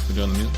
We're doing the music.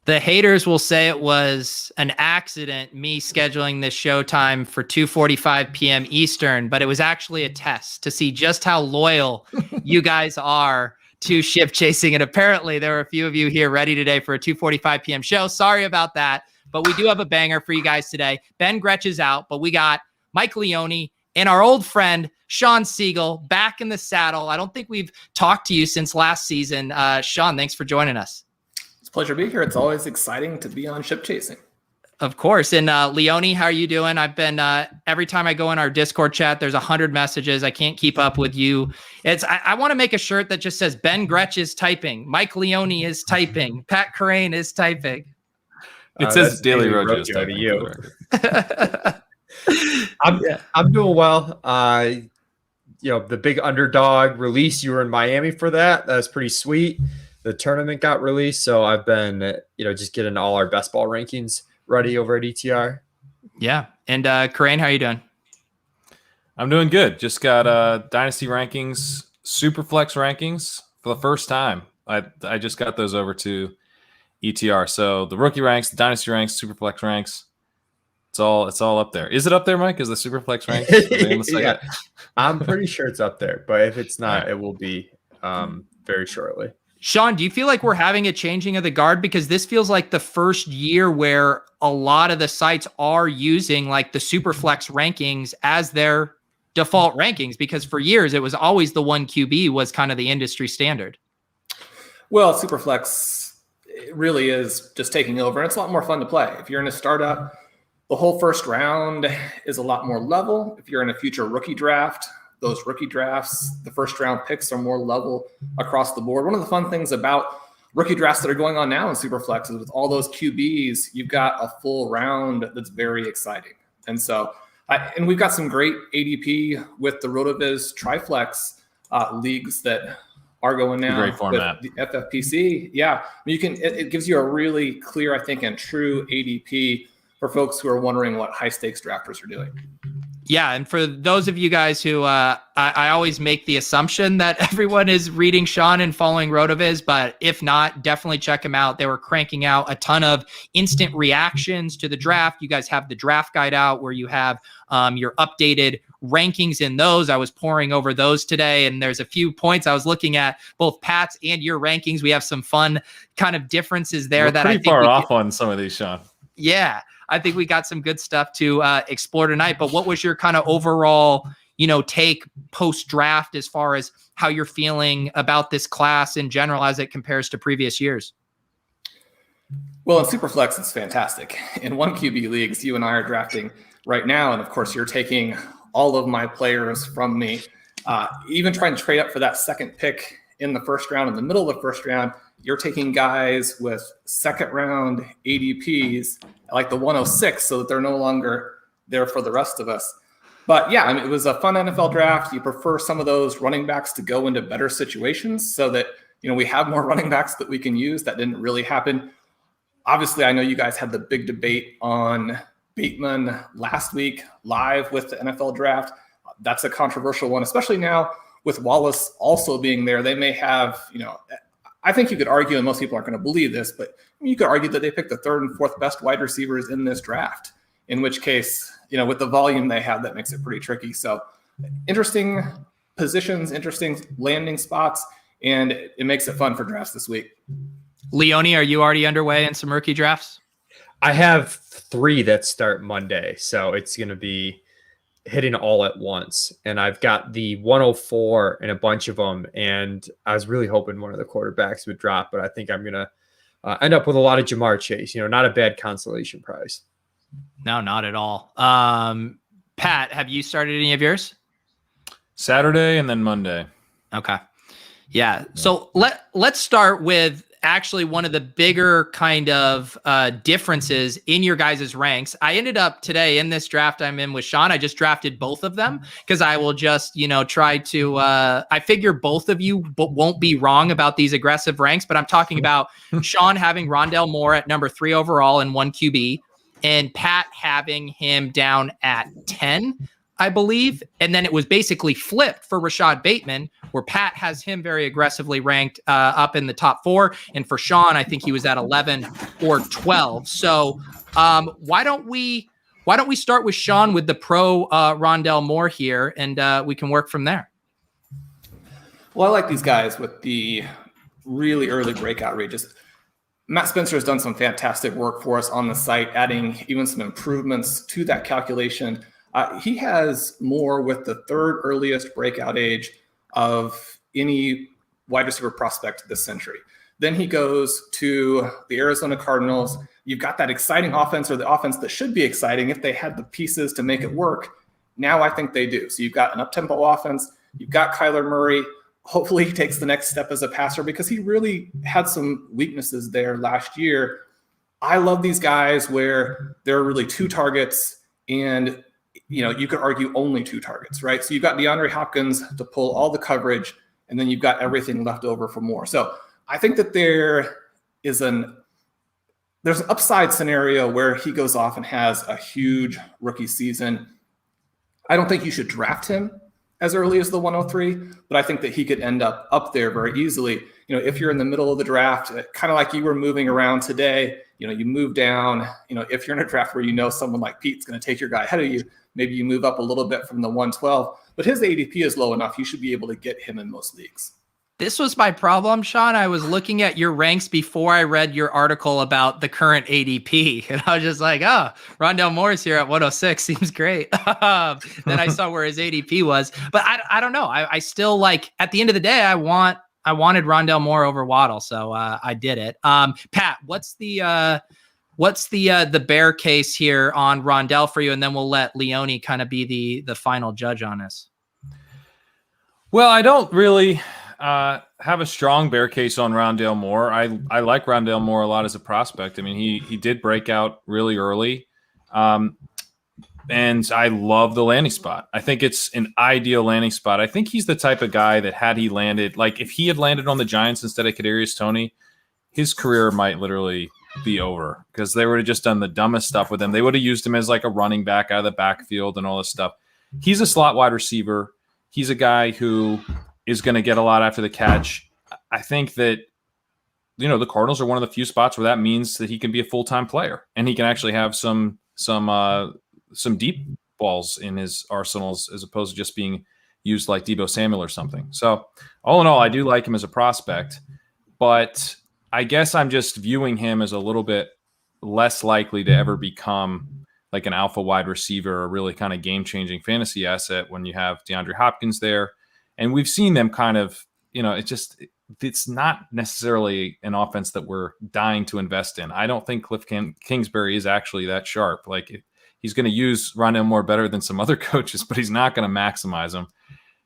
The haters will say it was an accident, me scheduling this showtime for 2:45 p.m. Eastern, but it was actually a test to see just how loyal you guys are to ship chasing. And apparently there are a few of you here ready today for a 2:45 p.m. show. Sorry about that, but we do have a banger for you guys today. Ben Gretch is out, but we got Mike Leone and our old friend, Shawn Siegele, back in the saddle. I don't think we've talked to you since last season. Shawn, thanks for joining us. Pleasure to be here. It's always exciting to be on Ship Chasing. Of course. And Leone, how are you doing? I've been every time I go in our Discord chat, there's 100 messages. I can't keep up with you. I want to make a shirt that just says Ben Gretch is typing, Mike Leone is typing, Pat Crane is typing. It says Daily Rojo is typing. To you. I'm doing well. The big underdog release, you were in Miami for that. That's pretty sweet. The tournament got released, so I've been, just getting all our best ball rankings ready over at ETR. Yeah. And Crane, how are you doing? I'm doing good. Just got Dynasty rankings, Superflex rankings for the first time. I just got those over to ETR. So the rookie ranks, the Dynasty ranks, Superflex ranks, it's all up there. Is it up there, Mike? Is the Superflex ranks? Yeah, I'm pretty sure it's up there, but if it's not, it will be very shortly. Shawn, do you feel like we're having a changing of the guard? Because this feels like the first year where a lot of the sites are using like the Superflex rankings as their default rankings, because for years it was always the one QB was kind of the industry standard. Well, Superflex really is just taking over. And it's a lot more fun to play. If you're in a startup, the whole first round is a lot more level. If you're in a future rookie draft, those rookie drafts, the first round picks are more level across the board. One of the fun things about rookie drafts that are going on now in Superflex is with all those QBs, you've got a full round that's very exciting. And so, and we've got some great ADP with the Rotoviz Triflex leagues that are going now. Great format. With the FFPC. Yeah. It gives you a really clear, I think, and true ADP for folks who are wondering what high stakes drafters are doing. Yeah, and for those of you guys who, I always make the assumption that everyone is reading Shawn and following Rotoviz, but if not, definitely check them out. They were cranking out a ton of instant reactions to the draft. You guys have the draft guide out where you have your updated rankings in those. I was poring over those today, and there's a few points I was looking at, both Pat's and your rankings. We have some fun kind of differences there. We're pretty far off on some of these, Shawn. Yeah. I think we got some good stuff to explore tonight. But what was your kind of overall, take post-draft as far as how you're feeling about this class in general as it compares to previous years? Well, in Superflex, it's fantastic. In one QB leagues, you and I are drafting right now. And of course, you're taking all of my players from me. Even trying to trade up for that second pick in the first round, in the middle of the first round, you're taking guys with second round ADPs like the 106 so that they're no longer there for the rest of us. But yeah, it was a fun NFL draft. You prefer some of those running backs to go into better situations so that, we have more running backs that we can use. That didn't really happen. Obviously, I know you guys had the big debate on Bateman last week live with the NFL draft. That's a controversial one, especially now with Wallace also being there. They may have, I think you could argue, and most people aren't going to believe this, but you could argue that they picked the third and fourth best wide receivers in this draft, in which case, with the volume they have, that makes it pretty tricky. So interesting positions, interesting landing spots, and it makes it fun for drafts this week. Leone, are you already underway in some rookie drafts? I have 3 that start Monday, so it's going to be hitting all at once. And I've got the 104 and a bunch of them. And I was really hoping one of the quarterbacks would drop, but I think I'm going to end up with a lot of Jamar Chase, not a bad consolation prize. No, not at all. Pat, have you started any of yours? Saturday and then Monday. Okay. Yeah. So let's start with, actually one of the bigger kind of differences in your guys' ranks. I ended up today in this draft I'm in with Shawn. I just drafted both of them because I will just, try to, I figure both of you won't be wrong about these aggressive ranks, but I'm talking about Shawn having Rondale Moore at number 3 overall and 1 QB, and Pat having him down at 10. I believe. And then it was basically flipped for Rashod Bateman, where Pat has him very aggressively ranked up in the top 4. And for Shawn, I think he was at 11 or 12. So why don't we start with Shawn with the pro Rondale Moore here, and we can work from there. Well, I like these guys with the really early breakout ranges. Matt Spencer has done some fantastic work for us on the site, adding even some improvements to that calculation. He has Moore with the 3rd earliest breakout age of any wide receiver prospect this century. Then he goes to the Arizona Cardinals. You've got that exciting offense, or the offense that should be exciting if they had the pieces to make it work. Now I think they do. So you've got an up-tempo offense. You've got Kyler Murray. Hopefully he takes the next step as a passer, because he really had some weaknesses there last year. I love these guys where there are really 2 targets, and you could argue only 2 targets, right? So you've got DeAndre Hopkins to pull all the coverage, and then you've got everything left over for Moore. So I think that there's an upside scenario where he goes off and has a huge rookie season. I don't think you should draft him as early as the 103, but I think that he could end up there very easily. If you're in the middle of the draft, kind of like you were moving around today, you move down, if you're in a draft where someone like Pete's going to take your guy ahead of you, maybe you move up a little bit from the 112, but his ADP is low enough. You should be able to get him in most leagues. This was my problem, Shawn. I was looking at your ranks before I read your article about the current ADP. And I was just like, Rondale Moore's here at 106. Seems great. Then I saw where his ADP was. But I don't know. I still at the end of the day, I wanted Rondale Moore over Waddle. So I did it. Pat, what's the bear case here on Rondale for you? And then we'll let Leone kind of be the final judge on this. Well, I don't really have a strong bear case on Rondale Moore. I like Rondale Moore a lot as a prospect. I mean, he did break out really early. And I love the landing spot. I think it's an ideal landing spot. I think he's the type of guy that had he landed, if he had landed on the Giants instead of Kadarius Toney, his career might literally be over, because they would have just done the dumbest stuff with him. They would have used him as a running back out of the backfield and all this stuff. He's a slot wide receiver. He's a guy who is going to get a lot after the catch. I think that, the Cardinals are one of the few spots where that means that he can be a full-time player, and he can actually have some deep balls in his arsenals, as opposed to just being used like Deebo Samuel or something. So all in all, I do like him as a prospect, but I guess I'm just viewing him as a little bit less likely to ever become like an alpha wide receiver, a really kind of game-changing fantasy asset when you have DeAndre Hopkins there. And we've seen them kind of, it's not necessarily an offense that we're dying to invest in. I don't think Cliff Kingsbury is actually that sharp. He's going to use Rondale Moore better than some other coaches, but he's not going to maximize him.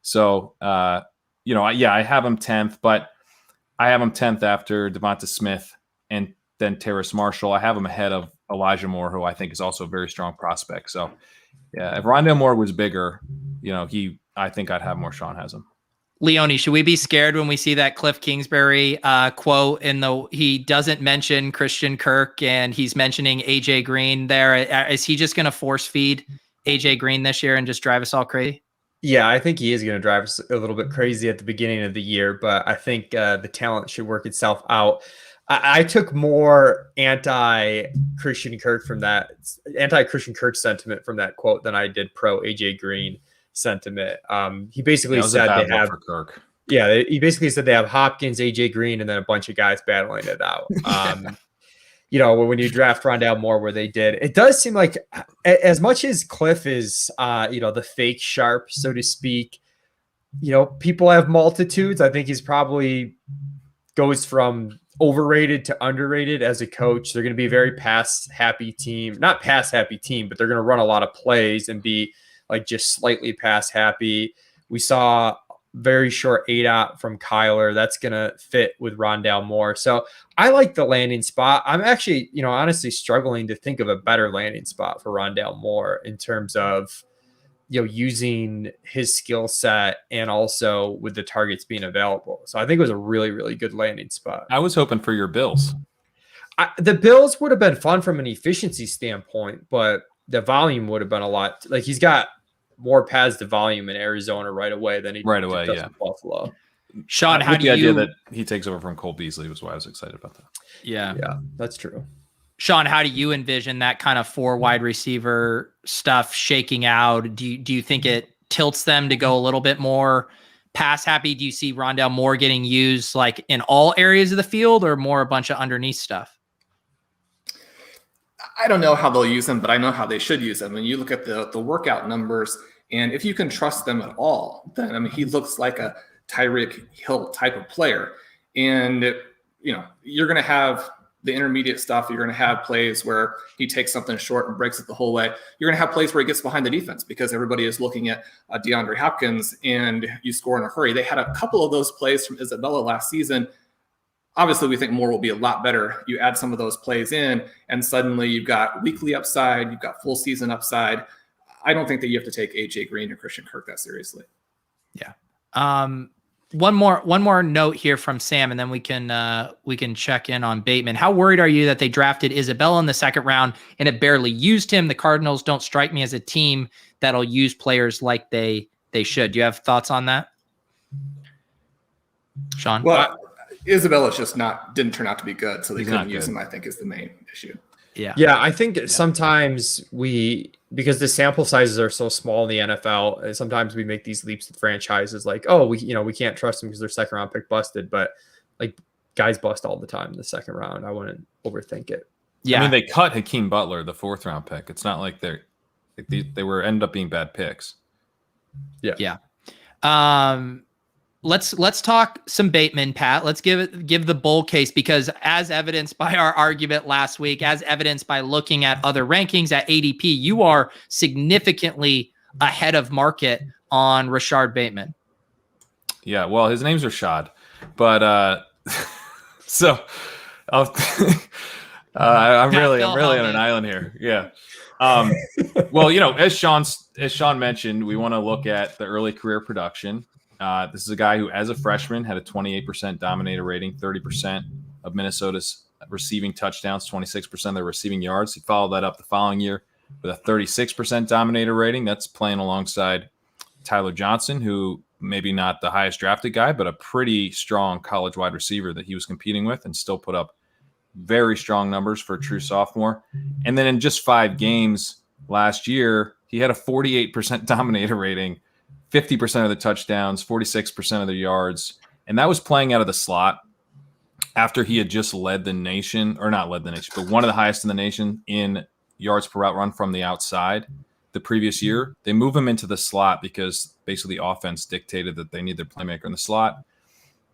So, I have him 10th, but I have him 10th after Devonta Smith and then Terrace Marshall. I have him ahead of Elijah Moore, who I think is also a very strong prospect. So, yeah, if Rondale Moore was bigger, I think I'd have more. Shawn has him. Leone, should we be scared when we see that Cliff Kingsbury quote he doesn't mention Christian Kirk and he's mentioning AJ Green there? Is he just going to force feed AJ Green this year and just drive us all crazy? Yeah, I think he is going to drive us a little bit crazy at the beginning of the year, but I think the talent should work itself out. I took more anti-Christian Kirk sentiment from that quote than I did pro AJ Green sentiment. He basically said they have Kirk. Yeah, he basically said they have Hopkins, AJ Green, and then a bunch of guys battling it out. When you draft Rondale Moore where they did, it does seem like as much as Cliff is, the fake sharp, so to speak, people have multitudes. I think he's probably goes from overrated to underrated as a coach. They're going to be a very pass happy team, not pass happy team, but they're going to run a lot of plays and be just slightly pass happy. We saw very short ADOT from Kyler. That's going to fit with Rondale Moore. So I like the landing spot. I'm actually, honestly struggling to think of a better landing spot for Rondale Moore in terms of, using his skill set and also with the targets being available. So I think it was a really, really good landing spot. I was hoping for your Bills. The Bills would have been fun from an efficiency standpoint, but the volume would have been a lot. Like he's got more paths to volume in Arizona right away than he does in Buffalo. Shawn, how do the you? idea that he takes over from Cole Beasley was why I was excited about that. Yeah, that's true. Shawn, how do you envision that kind of 4 wide receiver stuff shaking out? Do you think it tilts them to go a little bit more pass happy? Do you see Rondale Moore getting used like in all areas of the field or more a bunch of underneath stuff? I don't know how they'll use them, but I know how they should use them. When you look at the workout numbers, and if you can trust them at all, then he looks like a Tyreek Hill type of player. And you're going to have the intermediate stuff. You're going to have plays where he takes something short and breaks it the whole way. You're going to have plays where he gets behind the defense because everybody is looking at DeAndre Hopkins, and you score in a hurry. They had a couple of those plays from Isabella last season. Obviously, we think Moore will be a lot better. You add some of those plays in, and suddenly you've got weekly upside. You've got full season upside. I don't think that you have to take AJ Green or Christian Kirk that seriously. Yeah. One more note here from Sam, and then we can check in on Bateman. How worried are you that they drafted Isabella in the second round and it barely used him? The Cardinals don't strike me as a team that'll use players like they should. Do you have thoughts on that, Shawn? Well, Isabella just didn't turn out to be good, so they couldn't use him, I think, is the main issue. Yeah, I think sometimes because the sample sizes are so small in the NFL, sometimes we make these leaps with franchises like, oh, we can't trust them because their second round pick busted, but like guys bust all the time in the second round. I wouldn't overthink it. Yeah, I mean they cut Hakeem Butler, the 4th round pick. It's not like they ended up being bad picks. Yeah. Let's talk some Bateman, Pat. Let's give the bull case, because as evidenced by our argument last week, as evidenced by looking at other rankings at ADP, you are significantly ahead of market on Rashod Bateman. Yeah, well, his name's Rashod, but so I'm really on an island here. Yeah. Well, as Shawn mentioned, we want to look at the early career production. This is a guy who, as a freshman, had a 28% dominator rating, 30% of Minnesota's receiving touchdowns, 26% of their receiving yards. He followed that up the following year with a 36% dominator rating. That's playing alongside Tyler Johnson, who maybe not the highest drafted guy, but a pretty strong college wide receiver that he was competing with, and still put up very strong numbers for a true sophomore. And then in just 5 games last year, he had a 48% dominator rating, 50% of the touchdowns, 46% of the yards. And that was playing out of the slot after he had just led the nation, or not led the nation, but one of the highest in the nation in yards per route run from the outside the previous year. They move him into the slot because basically the offense dictated that they need their playmaker in the slot.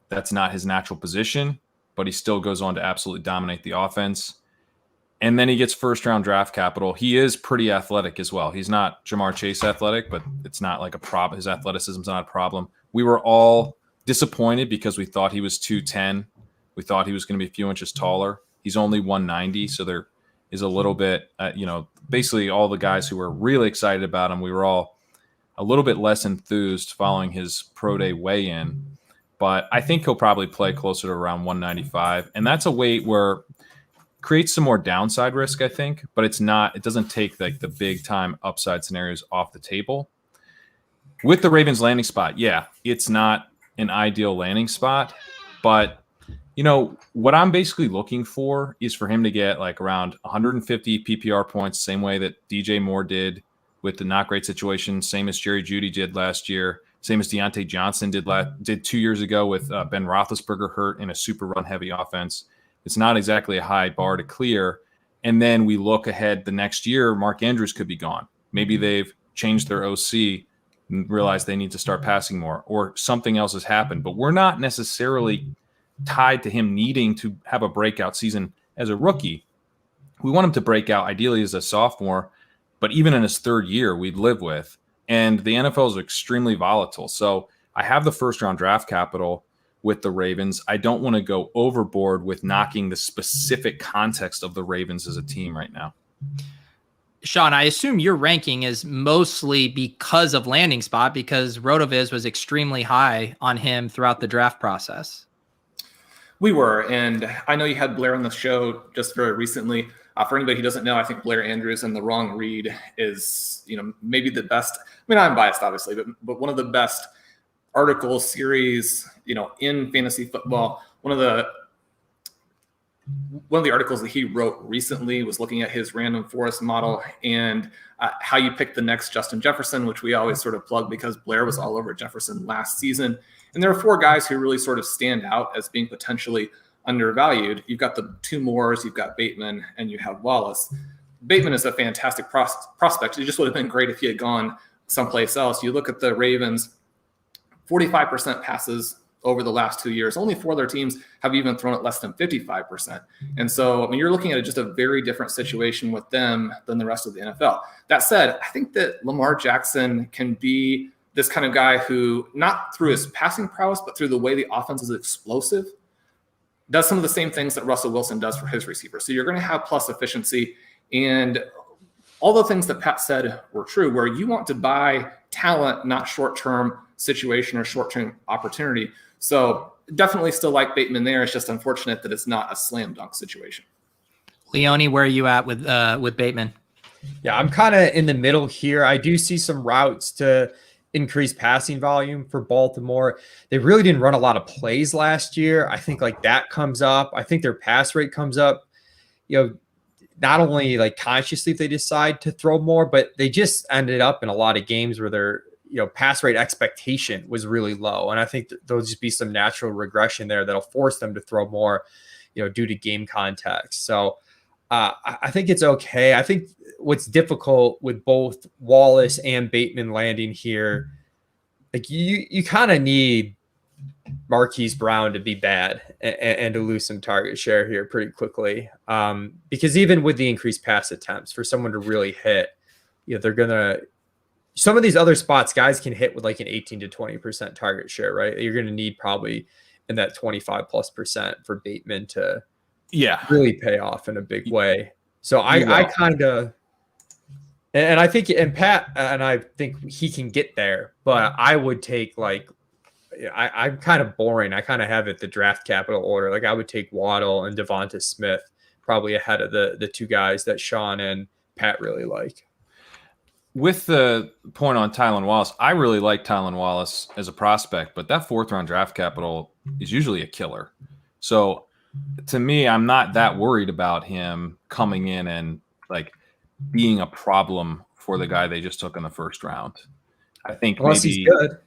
That's not his natural position, but he still goes on to absolutely dominate the offense. And then he gets first-round draft capital. He is pretty athletic as well. He's not Jamar Chase athletic, but it's not like a problem. His athleticism is not a problem. We were all disappointed because we thought he was 210. We thought he was going to be a few inches taller. He's only 190, so there is a little bit, basically all the guys who were really excited about him, we were all a little bit less enthused following his pro day weigh-in. But I think he'll probably play closer to around 195. And that's a weight where creates some more downside risk, I think, but it doesn't take like the big time upside scenarios off the table. With the Ravens landing spot, yeah, it's not an ideal landing spot, but what I'm basically looking for is for him to get like around 150 PPR points, same way that DJ Moore did with the not great situation, same as Jerry Jeudy did last year, same as Deontay Johnson did 2 years ago with Ben Roethlisberger hurt in a super run heavy offense. It's not exactly a high bar to clear. And then we look ahead the next year, Mark Andrews could be gone. Maybe they've changed their OC and realized they need to start passing more, or something else has happened. But we're not necessarily tied to him needing to have a breakout season as a rookie. We want him to break out ideally as a sophomore, but even in his 3rd year, we'd live with. And the NFL is extremely volatile. So I have the first round draft capital with the Ravens. I don't want to go overboard with knocking the specific context of the Ravens as a team right now. Shawn, I assume your ranking is mostly because of landing spot, because Rotoviz was extremely high on him throughout the draft process. We were, and I know you had Blair on the show just very recently. For anybody who doesn't know, I think Blair Andrews and The Wrong Read is, maybe the best. I mean, I'm biased, obviously, but one of the best article series, in fantasy football. One of the articles that he wrote recently was looking at his random forest model and how you pick the next Justin Jefferson, which we always sort of plug because Blair was all over Jefferson last season. And there are 4 guys who really sort of stand out as being potentially undervalued. You've got the 2 Moores, you've got Bateman, and you have Wallace. Bateman is a fantastic prospect. It just would have been great if he had gone someplace else. You look at the Ravens, 45% passes over the last 2 years. Only 4 other teams have even thrown it less than 55%. And so, you're looking at just a very different situation with them than the rest of the NFL. That said, I think that Lamar Jackson can be this kind of guy who, not through his passing prowess, but through the way the offense is explosive, does some of the same things that Russell Wilson does for his receivers. So you're going to have plus efficiency, and all the things that Pat said were true, where you want to buy talent, not short-term situation or short-term opportunity. So definitely still like Bateman there. It's just unfortunate that it's not a slam dunk situation. Leone, where are you at with Bateman? Yeah, I'm kind of in the middle here. I do see some routes to increase passing volume for Baltimore. They really didn't run a lot of plays last year. I think like that comes up. I think their pass rate comes up, not only like consciously if they decide to throw more, but they just ended up in a lot of games where their pass rate expectation was really low. And I think there'll just be some natural regression there that'll force them to throw more, due to game context. So I think it's okay. I think what's difficult with both Wallace and Bateman landing here, like you kind of need Marquise Brown to be bad and to lose some target share here pretty quickly. Because even with the increased pass attempts, for someone to really hit, they're going to, some of these other spots, guys can hit with like an 18 to 20% target share, right? You're going to need probably in that 25+% for Bateman to really pay off in a big way. So I kind of, and I think, and Pat, and I think he can get there, but I would take I'm kind of boring. I kind of have it the draft capital order. Like I would take Waddle and Devonta Smith probably ahead of the 2 guys that Shawn and Pat really like. With the point on Tylan Wallace, I really like Tylan Wallace as a prospect, but that 4th round draft capital is usually a killer. So to me, I'm not that worried about him coming in and like being a problem for the guy they just took in the 1st round. I think unless he's good,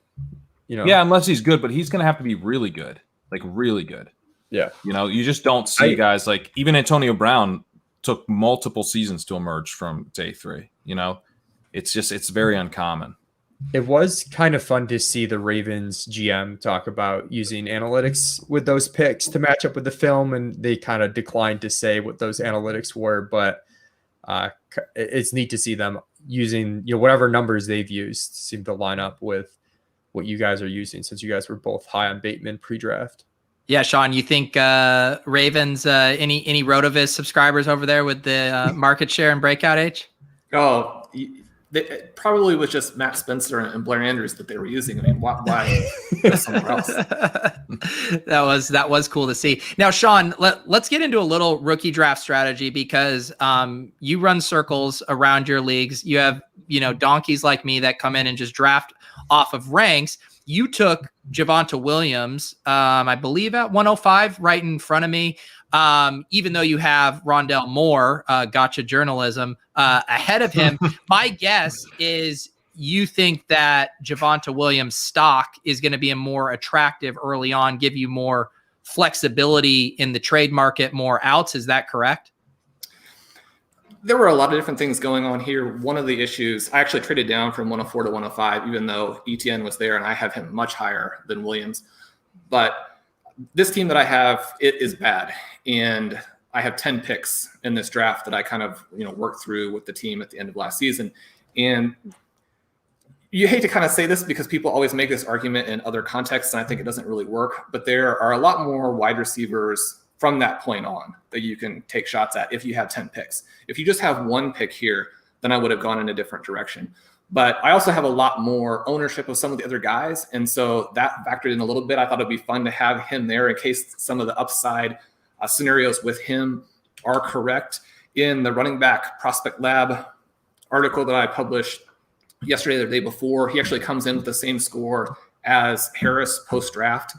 Yeah, unless he's good, but he's going to have to be really good, like really good. Yeah. You just don't see guys like even Antonio Brown took multiple seasons to emerge from day 3, It's very uncommon. It was kind of fun to see the Ravens GM talk about using analytics with those picks to match up with the film, and they kind of declined to say what those analytics were, but it's neat to see them using whatever numbers they've used seem to line up with what you guys are using, since you guys were both high on Bateman pre-draft. Yeah, Shawn, you think Ravens, any Rotoviz subscribers over there with the market share and breakout age? Oh, it probably was just Matt Spencer and Blair Andrews that they were using. I mean, why somewhere else? That was cool to see. Now, Shawn, let's get into a little rookie draft strategy, because you run circles around your leagues. You have donkeys like me that come in and just draft off of ranks. You took Javonte Williams, I believe at 105, right in front of me. Even though you have Rondale Moore, gotcha journalism, ahead of him. My guess is you think that Javonte Williams' stock is going to be a more attractive early on, give you more flexibility in the trade market, more outs. Is that correct? There were a lot of different things going on here. One of the issues, I actually traded down from 104 to 105, even though ETN was there and I have him much higher than Williams. But this team that I have, it is bad. And I have 10 picks in this draft that I kind of, worked through with the team at the end of last season. And, You hate to kind of say this because people always make this argument in other contexts, and I think it doesn't really work. But there are a lot more wide receivers from that point on that you can take shots at if you have 10 picks. If you just have one pick here, then I would have gone in a different direction. But I also have a lot more ownership of some of the other guys. And so that factored in a little bit. I thought it'd be fun to have him there in case some of the upside scenarios with him are correct. In the running back prospect lab article that I published yesterday or the day before, he actually comes in with the same score as Harris post-draft.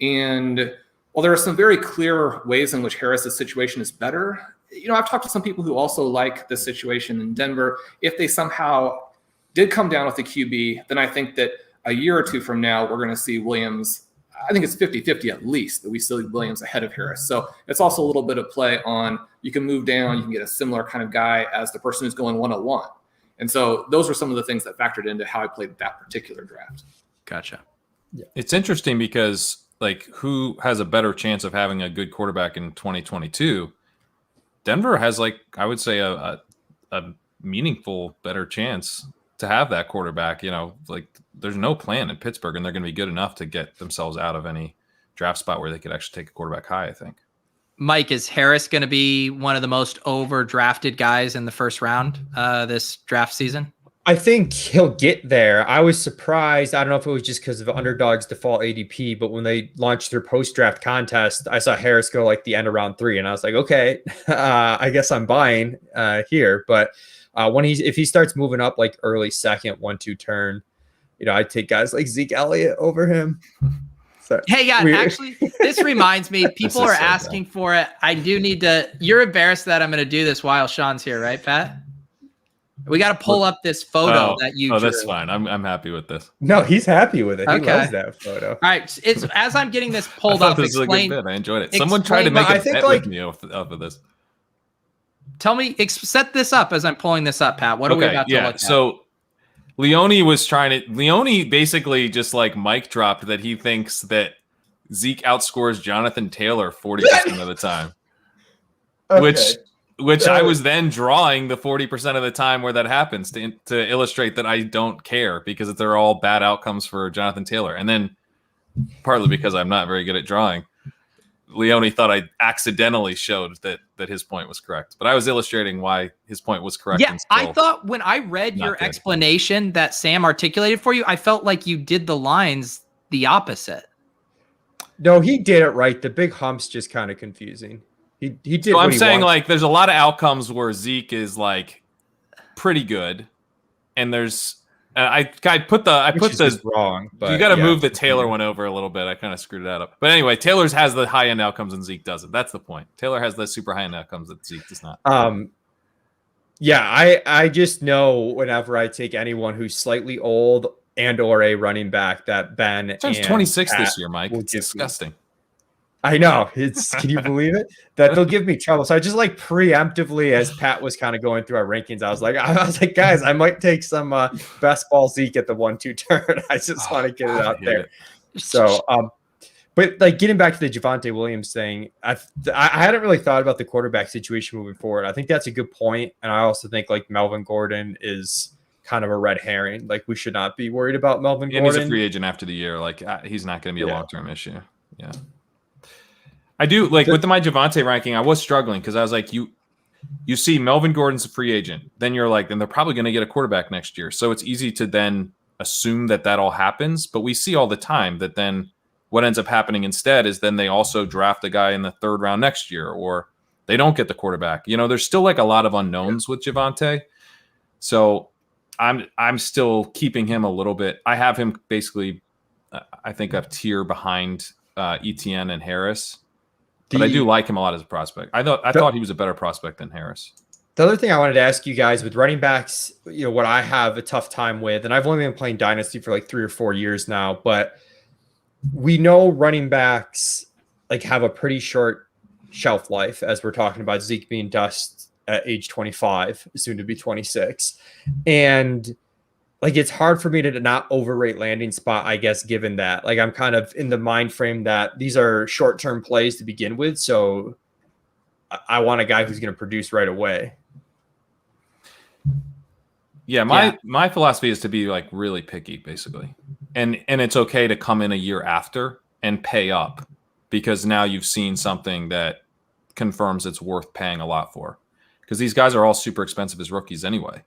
And while there are some very clear ways in which Harris's situation is better, I've talked to some people who also like the situation in Denver. If they somehow did come down with the QB, then I think that a year or two from now, we're going to see Williams. I think it's 50-50 at least that we still see Williams ahead of Harris. So it's also a little bit of play on, you can move down, you can get a similar kind of guy as the person who's going 101. And so those were some of the things that factored into how I played that particular draft. Gotcha. Yeah. It's interesting because who has a better chance of having a good quarterback in 2022? Denver has I would say a meaningful better chance to have that quarterback. There's no plan in Pittsburgh, and they're going to be good enough to get themselves out of any draft spot where they could actually take a quarterback high, I think. Mike, is Harris going to be one of the most overdrafted guys in the first round this draft season? I think he'll get there. I was surprised. I don't know if it was just because of Underdog's default ADP, but when they launched their post-draft contest, I saw Harris go the end of round 3, and I was like, okay, I guess I'm buying here. But if he starts moving up early second, 1-2 turn, I'd take guys like Zeke Elliott over him. So, hey, yeah, actually, this reminds me, people are asking for it. I do need to, you're embarrassed that I'm going to do this while Sean's here, right, Pat? We got to pull up this photo that you drew. Oh, that's fine. I'm happy with this. No, he's happy with it. He loves that photo. All right. It's as I'm getting this pulled up. This was a good bit. I enjoyed it. Someone tried to make a bet with me off of this. Tell me, set this up as I'm pulling this up, Pat. What are we about to look at? So Leone basically just Mike dropped that he thinks that Zeke outscores Jonathan Taylor 40% of the time. Okay. Which I was then drawing the 40% of the time where that happens to illustrate that I don't care because they're all bad outcomes for Jonathan Taylor. And then partly because I'm not very good at drawing, Leone thought I accidentally showed that his point was correct. But I was illustrating why his point was correct. Yeah, I thought when I read your explanation that Sam articulated for you, I felt like you did the lines the opposite. No, he did it right. The big hump's just kind of confusing. He did. So I'm saying there's a lot of outcomes where Zeke is pretty good, and there's I put the wrong. But you got to move the Taylor one over a little bit. I kind of screwed that up. But anyway, Taylor's has the high end outcomes and Zeke doesn't. That's the point. Taylor has the super high end outcomes that Zeke does not. Yeah, I just know whenever I take anyone who's slightly old and or a running back that Ben turns 26 this year, Mike. It's disgusting. I know. Can you believe it? That they'll give me trouble. So I just preemptively, as Pat was kind of going through our rankings, I was like, guys, I might take some best ball Zeke at the 1-2 turn. I just want to get it out there. So, but getting back to the Javonte Williams thing, I hadn't really thought about the quarterback situation moving forward. I think that's a good point, and I also think Melvin Gordon is kind of a red herring. We should not be worried about Melvin Gordon. He's a free agent after the year. He's not going to be a long-term issue. Yeah. I do with my Javonte ranking. I was struggling because I was you see Melvin Gordon's a free agent, then you're then they're probably going to get a quarterback next year. So it's easy to then assume that all happens. But we see all the time that then what ends up happening instead is then they also draft a guy in the 3rd round next year, or they don't get the quarterback. There's still a lot of unknowns with Javonte. So I'm still keeping him a little bit. I have him basically, I think a tier behind ETN and Harris. But I do like him a lot as a prospect. I thought he was a better prospect than Harris. The other thing I wanted to ask you guys with running backs, what I have a tough time with, and I've only been playing Dynasty for 3 or 4 years now, but we know running backs have a pretty short shelf life, as we're talking about Zeke being dust at age 25, soon to be 26. And it's hard for me to not overrate landing spot, I guess, given that I'm kind of in the mind frame that these are short-term plays to begin with. So I want a guy who's going to produce right away. Yeah, my philosophy is to be like really picky, basically, and it's okay to come in a year after and pay up because now you've seen something that confirms it's worth paying a lot for. Because these guys are all super expensive as rookies anyway.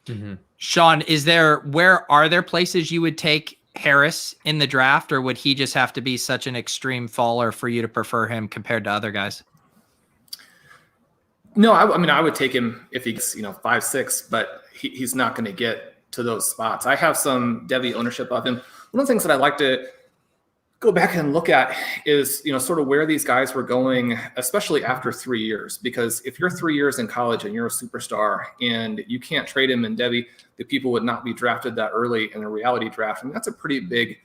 Mm-hmm. Shawn, where are there places you would take Harris in the draft, or would he just have to be such an extreme faller for you to prefer him compared to other guys? No, I mean, I would take him if he's 5'6", but he's not going to get to those spots. I have some Devy ownership of him. One of the things that I like to go back and look at is sort of where these guys were going, especially after 3 years. Because if you're 3 years in college and you're a superstar and you can't trade him in Devy, the people would not be drafted that early in a reality draft, and that's a pretty big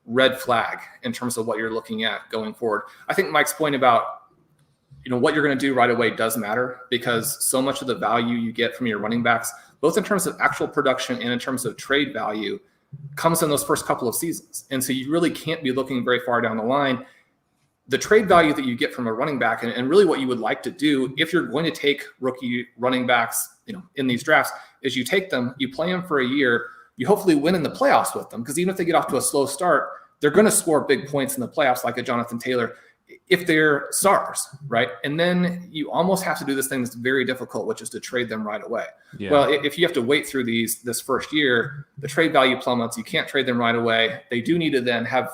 red flag in terms of what you're looking at going forward. I think Mike's point about what you're going to do right away does matter, because so much of the value you get from your running backs, both in terms of actual production and in terms of trade value, comes in those first couple of seasons. And so you really can't be looking very far down the line. The trade value that you get from a running back, and really what you would like to do if you're going to take rookie running backs in these drafts, is you take them, you play them for a year, you hopefully win in the playoffs with them, because even if they get off to a slow start, they're going to score big points in the playoffs like a Jonathan Taylor if they're stars, right? And then you almost have to do this thing that's very difficult, which is to trade them right away. Yeah. Well, if you have to wait through this first year, the trade value plummets. You can't trade them right away. They do need to then have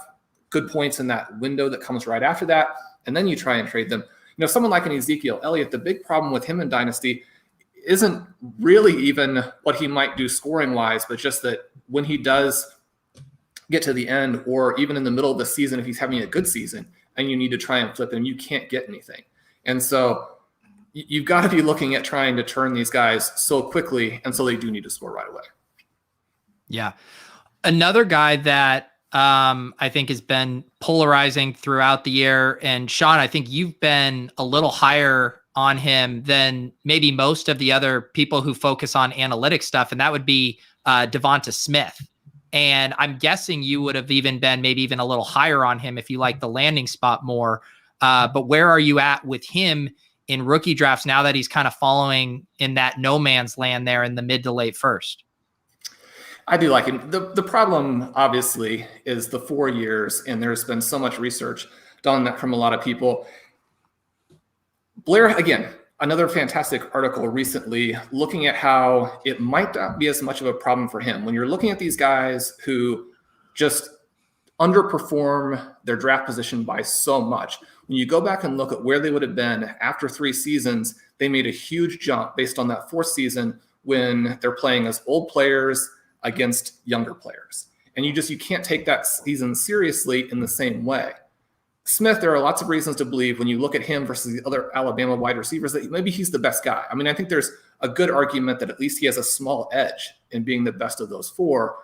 good points in that window that comes right after that, and then you try and trade them. Someone like an Ezekiel Elliott, the big problem with him in Dynasty isn't really even what he might do scoring-wise, but just that when he does get to the end, or even in the middle of the season, if he's having a good season, and you need to try and flip him, you can't get anything. And so you've got to be looking at trying to turn these guys so quickly, and so they do need to score right away. Yeah. Another guy that I think has been polarizing throughout the year, and Shawn, I think you've been a little higher on him than maybe most of the other people who focus on analytics stuff, and that would be Devonta Smith. And I'm guessing you would have even been maybe even a little higher on him if you like the landing spot more. But where are you at with him in rookie drafts now that he's kind of following in that no man's land there in the mid to late first? I do like him. The problem, obviously, is the 4 years, and there's been so much research done that from a lot of people. Blair, again, another fantastic article recently looking at how it might not be as much of a problem for him. When you're looking at these guys who just underperform their draft position by so much, when you go back and look at where they would have been after 3 seasons, they made a huge jump based on that 4th season when they're playing as old players against younger players. And you can't take that season seriously in the same way. Smith, there are lots of reasons to believe when you look at him versus the other Alabama wide receivers that maybe he's the best guy. I mean, I think there's a good argument that at least he has a small edge in being the best of those 4.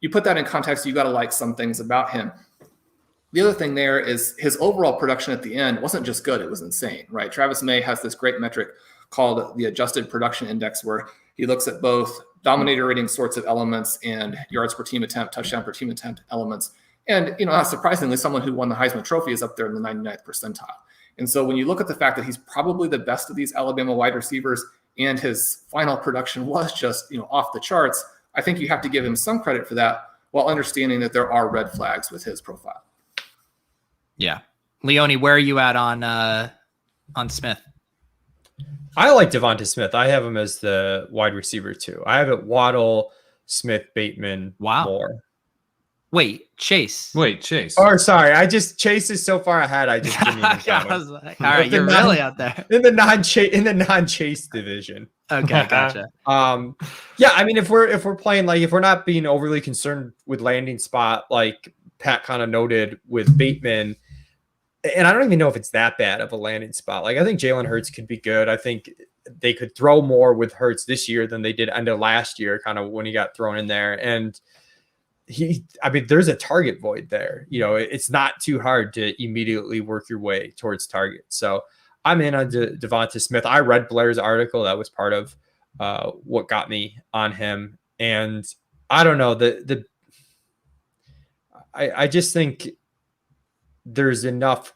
You put that in context, you got to like some things about him. The other thing there is his overall production at the end wasn't just good, it was insane, right? Travis May has this great metric called the adjusted production index, where he looks at both dominator rating sorts of elements and yards per team attempt, touchdown per team attempt elements. And, not surprisingly, someone who won the Heisman Trophy is up there in the 99th percentile. And so when you look at the fact that he's probably the best of these Alabama wide receivers and his final production was just, off the charts, I think you have to give him some credit for that, while understanding that there are red flags with his profile. Yeah. Leone, where are you at on Smith? I like Devonta Smith. I have him as the wide receiver too. I have it Waddle, Smith, Bateman, Moore. Wait, Chase. Oh, sorry. Chase is so far ahead. I just didn't even count him. All right, you're really out there in the non-Chase division. Okay, gotcha. Yeah, I mean, if we're playing, like, if we're not being overly concerned with landing spot, like Pat kind of noted with Bateman, and I don't even know if it's that bad of a landing spot. Like, I think Jalen Hurts could be good. I think they could throw more with Hurts this year than they did end of last year, kind of when he got thrown in there. And there's a target void there. It's not too hard to immediately work your way towards target. So I'm in on Devonta Smith. I read Blair's article. That was part of what got me on him. And I don't know, I just think there's enough.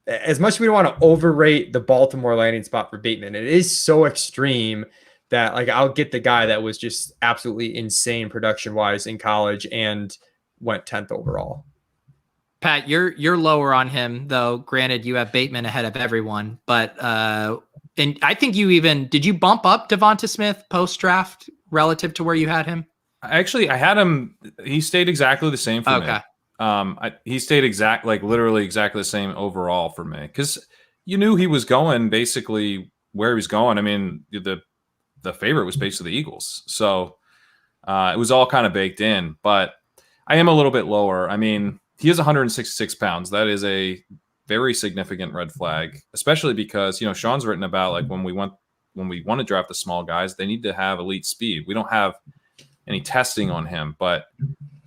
As much as we don't want to overrate the Baltimore landing spot for Bateman, it is so extreme that like I'll get the guy that was just absolutely insane production wise in college and went 10th overall. Pat, you're lower on him though. Granted, you have Bateman ahead of everyone, but and I think did you bump up Devonta Smith post draft relative to where you had him? Actually, I had him. He stayed exactly the same for me. He stayed literally exactly the same overall for me because you knew he was going basically where he was going. I mean, the favorite was basically the Eagles, so it was all kind of baked in. But I am a little bit lower. I mean, he is 166 pounds. That is a very significant red flag, especially because Shawn's written about like when we want to draft the small guys, they need to have elite speed. We don't have any testing on him, but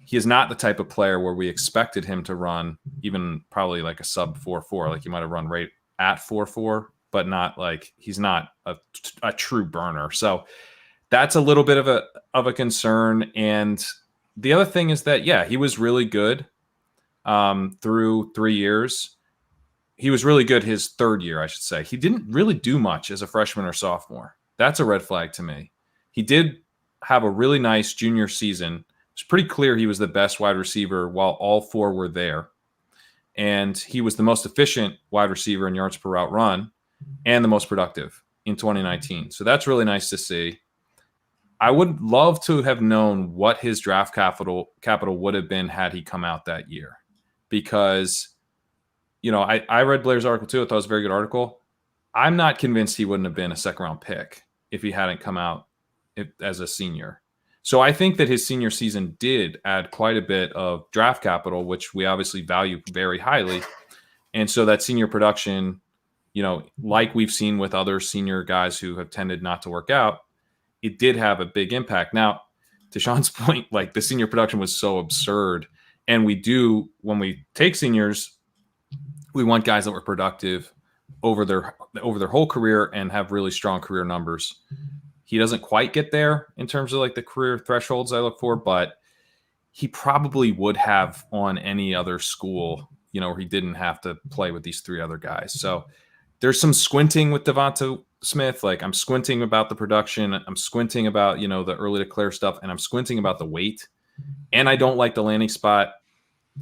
he is not the type of player where we expected him to run even probably like a sub 4.4. Like he might have run right at 4.4, but not like he's not a true burner. So that's a little bit of a concern. And the other thing is that, yeah, he was really good through 3 years. He was really good his third year, I should say. He didn't really do much as a freshman or sophomore. That's a red flag to me. He did have a really nice junior season. It's pretty clear he was the best wide receiver while all four were there. And he was the most efficient wide receiver in yards per route run and the most productive in 2019. So that's really nice to see. I would love to have known what his draft capital would have been had he come out that year. Because, I read Blair's article too. I thought it was a very good article. I'm not convinced he wouldn't have been a second-round pick if he hadn't come out as a senior. So I think that his senior season did add quite a bit of draft capital, which we obviously value very highly. And so that senior production, like we've seen with other senior guys who have tended not to work out, it did have a big impact. Now, to Shawn's point, like the senior production was so absurd. And when we take seniors, we want guys that were productive over their whole career and have really strong career numbers. He doesn't quite get there in terms of like the career thresholds I look for, but he probably would have on any other school, where he didn't have to play with these three other guys. So there's some squinting with Devonta Smith. Like I'm squinting about the production. I'm squinting about, the early declare stuff, and I'm squinting about the weight. And I don't like the landing spot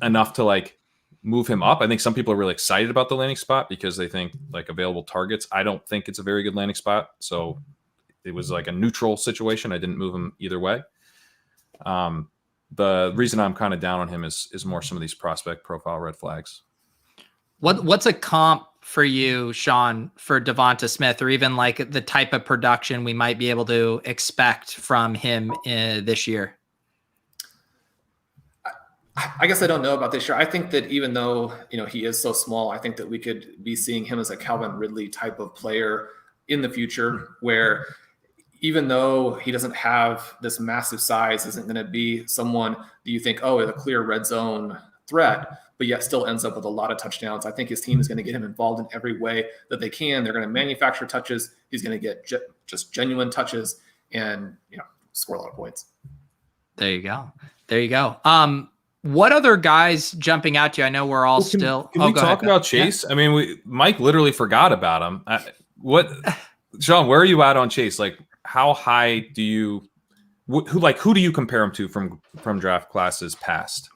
enough to like move him up. I think some people are really excited about the landing spot because they think like available targets. I don't think it's a very good landing spot. So it was like a neutral situation. I didn't move him either way. The reason I'm kind of down on him is more some of these prospect profile red flags. What's a comp for you, Shawn, for Devonta Smith, or even like the type of production we might be able to expect from him this year? I guess I don't know about this year. I think that even though, he is so small, I think that we could be seeing him as a Calvin Ridley type of player in the future, where even though he doesn't have this massive size, isn't going to be someone that you think, oh, is a clear red zone threat, but yet still ends up with a lot of touchdowns. I think his team is going to get him involved in every way that they can. They're going to manufacture touches. He's going to get just genuine touches and, score a lot of points. There you go. What other guys jumping out to you? I know we're all Can we talk about Chase? Yeah. I mean, Mike literally forgot about him. Shawn, where are you at on Chase? Like, how high do you who do you compare him to from draft classes past?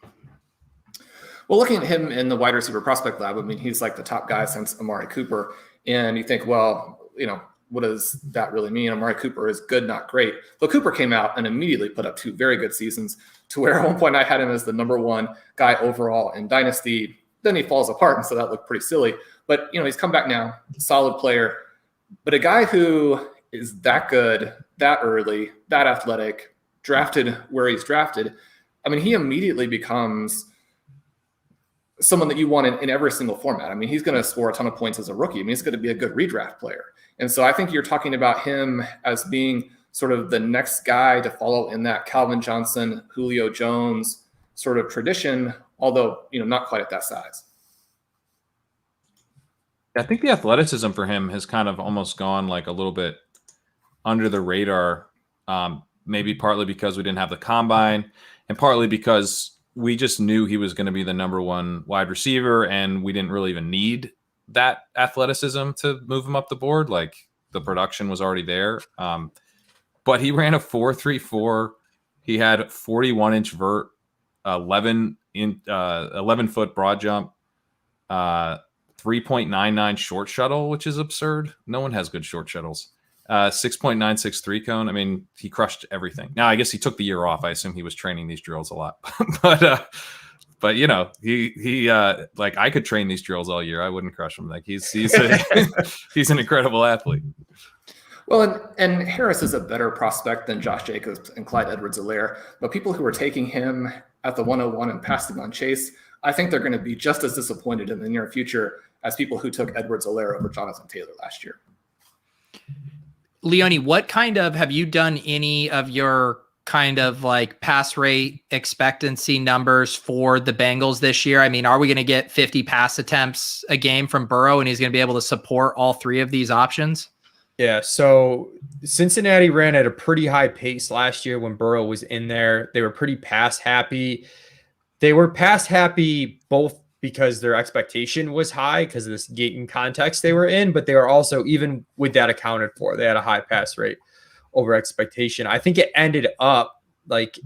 Well, looking at him in the wide receiver prospect lab, I mean, he's like the top guy since Amari Cooper. And you think, well, what does that really mean? Amari Cooper is good, not great. But Cooper came out and immediately put up 2 very good seasons, to where at one point I had him as the number 1 guy overall in Dynasty. Then he falls apart, and so that looked pretty silly. But, he's come back now, solid player. But a guy who is that good, that early, that athletic, drafted where he's drafted, I mean, he immediately becomes someone that you want in every single format. I mean, he's going to score a ton of points as a rookie. I mean, he's going to be a good redraft player. And so I think you're talking about him as being sort of the next guy to follow in that Calvin Johnson, Julio Jones sort of tradition, although, not quite at that size. I think the athleticism for him has kind of almost gone like a little bit under the radar, maybe partly because we didn't have the combine and partly because we just knew he was going to be the number 1 wide receiver and we didn't really even need that athleticism to move him up the board. Like the production was already there. but he ran a 4.34. He had 41-inch vert, 11-foot broad jump, 3.99 short shuttle, which is absurd. No one has good short shuttles. 6.96 three cone. I mean, he crushed everything. Now, I guess he took the year off. I assume he was training these drills a lot, but you know, he like I could train these drills all year. I wouldn't crush him. Like he's he's an incredible athlete. Well, and Harris is a better prospect than Josh Jacobs and Clyde Edwards-Helaire, but people who are taking him at the 101 and passing on Chase, I think they're going to be just as disappointed in the near future as people who took Edwards-Helaire over Jonathan Taylor last year. Leone, have you done any of your kind of like pass rate expectancy numbers for the Bengals this year? I mean, are we going to get 50 pass attempts a game from Burrow and he's going to be able to support all three of these options? Yeah, so Cincinnati ran at a pretty high pace last year when Burrow was in there. They were pretty pass happy. They were pass happy both because their expectation was high because of this game context they were in, but they were also, even with that accounted for, they had a high pass rate over expectation. I think it ended up like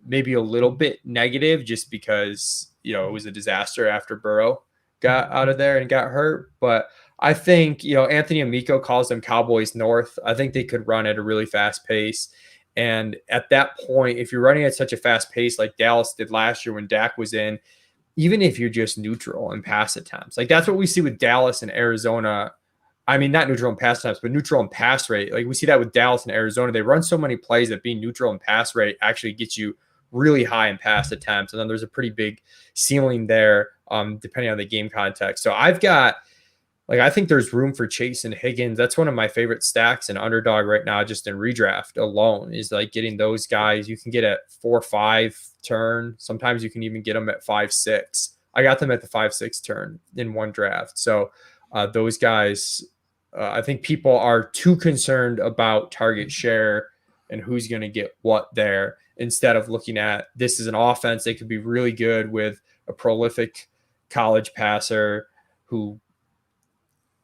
maybe a little bit negative just because, you know, it was a disaster after Burrow got out of there and got hurt. But I think, you know, Anthony Amico calls them Cowboys North. I think they could run at a really fast pace. And at that point, if you're running at such a fast pace like Dallas did last year when Dak was in, even if you're just neutral in pass attempts, like that's what we see with Dallas and Arizona. I mean, not neutral in pass attempts, but neutral in pass rate. Like we see that with Dallas and Arizona. They run so many plays that being neutral in pass rate actually gets you really high in pass attempts. And then there's a pretty big ceiling there, depending on the game context. So I think there's room for Chase and Higgins. That's one of my favorite stacks in underdog right now, just in redraft alone, is like getting those guys. You can get at 4-5 turn. Sometimes you can even get them at 5-6. I got them at the 5-6 turn in one draft. So those guys, I think people are too concerned about target share and who's going to get what there, instead of looking at this is an offense that could be really good with a prolific college passer who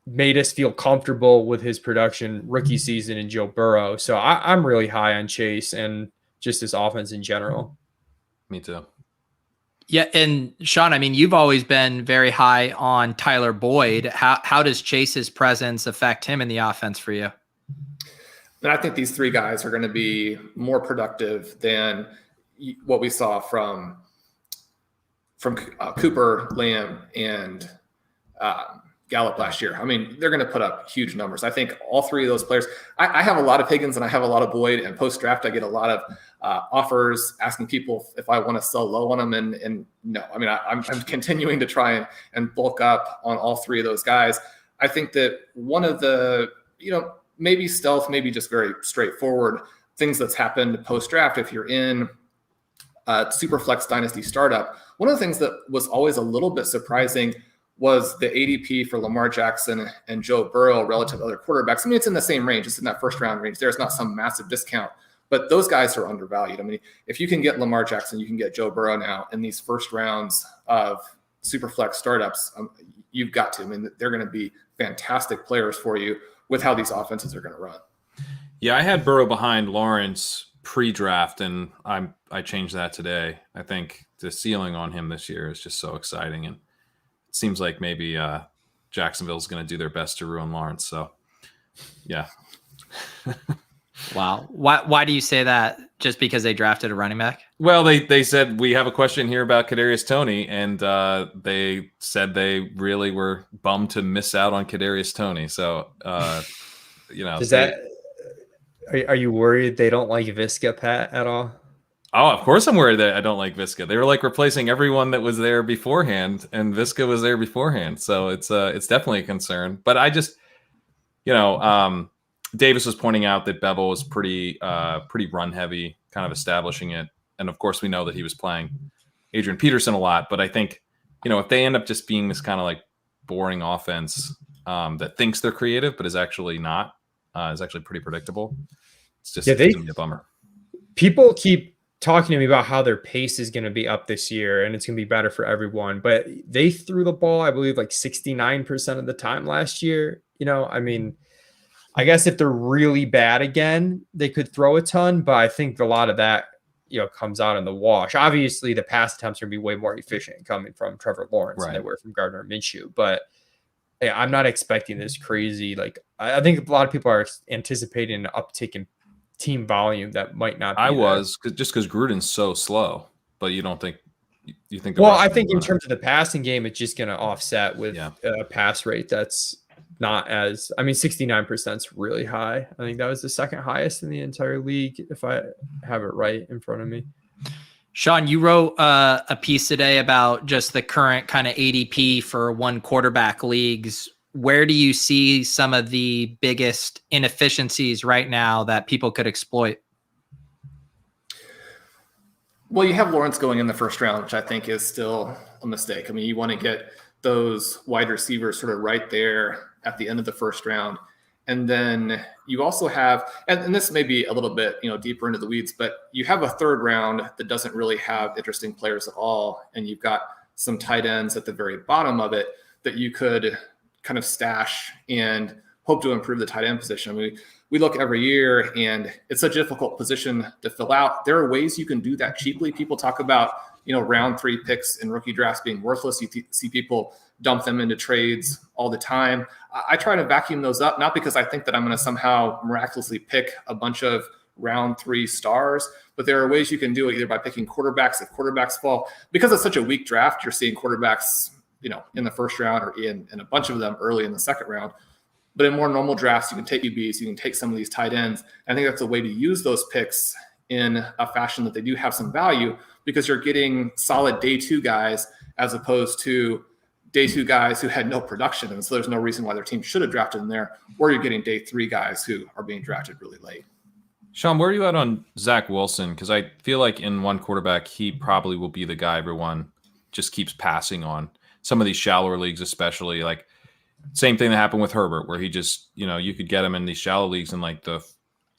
made us feel comfortable with his production rookie season in Joe Burrow. So I'm really high on Chase and just this offense in general. Me too. Yeah. And Shawn, I mean, you've always been very high on Tyler Boyd. How does Chase's presence affect him in the offense for you? And I think these three guys are going to be more productive than what we saw from Cooper, Lamb, and Gallup last year. I mean, they're going to put up huge numbers. I think all three of those players, I have a lot of Higgins and I have a lot of Boyd, and post-draft I get a lot of offers asking people if I want to sell low on them. And no, I mean, I'm continuing to try and bulk up on all three of those guys. I think that one of the, maybe stealth, maybe just very straightforward things that's happened post-draft, if you're in Superflex Dynasty startup, one of the things that was always a little bit surprising was the ADP for Lamar Jackson and Joe Burrow relative to other quarterbacks. I mean, it's in the same range. It's in that first round range. There's not some massive discount, but those guys are undervalued. I mean, if you can get Lamar Jackson, you can get Joe Burrow now in these first rounds of Superflex startups, you've got to. I mean, they're going to be fantastic players for you with how these offenses are going to run. Yeah, I had Burrow behind Lawrence pre-draft, and I changed that today. I think the ceiling on him this year is just so exciting, and it seems like maybe Jacksonville's going to do their best to ruin Lawrence. So, yeah. Wow. Why do you say that? Just because they drafted a running back? Well, they said we have a question here about Kadarius Toney, and they said they really were bummed to miss out on Kadarius Toney. So, are you worried they don't like Visca, Pat, at all? Oh, of course I'm worried that I don't like Visca. They were like replacing everyone that was there beforehand, and Visca was there beforehand. So it's definitely a concern. But I just, Davis was pointing out that Bevel was pretty run heavy, kind of establishing it. And of course we know that he was playing Adrian Peterson a lot. But I think, if they end up just being this kind of like boring offense that thinks they're creative, but is actually not, is actually pretty predictable. It's just it's gonna be a bummer. People keep talking to me about how their pace is going to be up this year and it's going to be better for everyone. But they threw the ball, I believe, like 69% of the time last year. I mean, I guess if they're really bad again, they could throw a ton, but I think a lot of that, comes out in the wash. Obviously, the pass attempts are going to be way more efficient coming from Trevor Lawrence than they were from Gardner Minshew, but yeah, I'm not expecting this crazy. Like, I think a lot of people are anticipating an uptick in team volume that might not be. Just because Gruden's so slow, but you don't think you think. Well, I think in terms of the passing game, it's just going to offset with a pass rate that's not as. I mean, 69% is really high. I think that was the second highest in the entire league, if I have it right in front of me. Shawn, you wrote a piece today about just the current kind of ADP for one quarterback leagues. Where do you see some of the biggest inefficiencies right now that people could exploit? Well, you have Lawrence going in the first round, which I think is still a mistake. I mean, you want to get those wide receivers sort of right there at the end of the first round. And then you also have, and this may be a little bit, deeper into the weeds, but you have a third round that doesn't really have interesting players at all. And you've got some tight ends at the very bottom of it that you could kind of stash and hope to improve the tight end position. I mean, we look every year and it's a difficult position to fill out. There are ways you can do that cheaply. People talk about, round 3 picks in rookie drafts being worthless. You see people dump them into trades all the time. I try to vacuum those up, not because I think that I'm going to somehow miraculously pick a bunch of round 3 stars, but there are ways you can do it either by picking quarterbacks if quarterbacks fall. Because it's such a weak draft, you're seeing quarterbacks, in the first round or in a bunch of them early in the second round. But in more normal drafts, you can take QBs, you can take some of these tight ends. I think that's a way to use those picks in a fashion that they do have some value because you're getting solid day 2 guys as opposed to day 2 guys who had no production. And so there's no reason why their team should have drafted them there, or you're getting day 3 guys who are being drafted really late. Shawn, where are you at on Zach Wilson? Because I feel like in one quarterback, he probably will be the guy everyone just keeps passing on. Some of these shallower leagues, especially, like same thing that happened with Herbert, where he just, you could get him in these shallow leagues in like the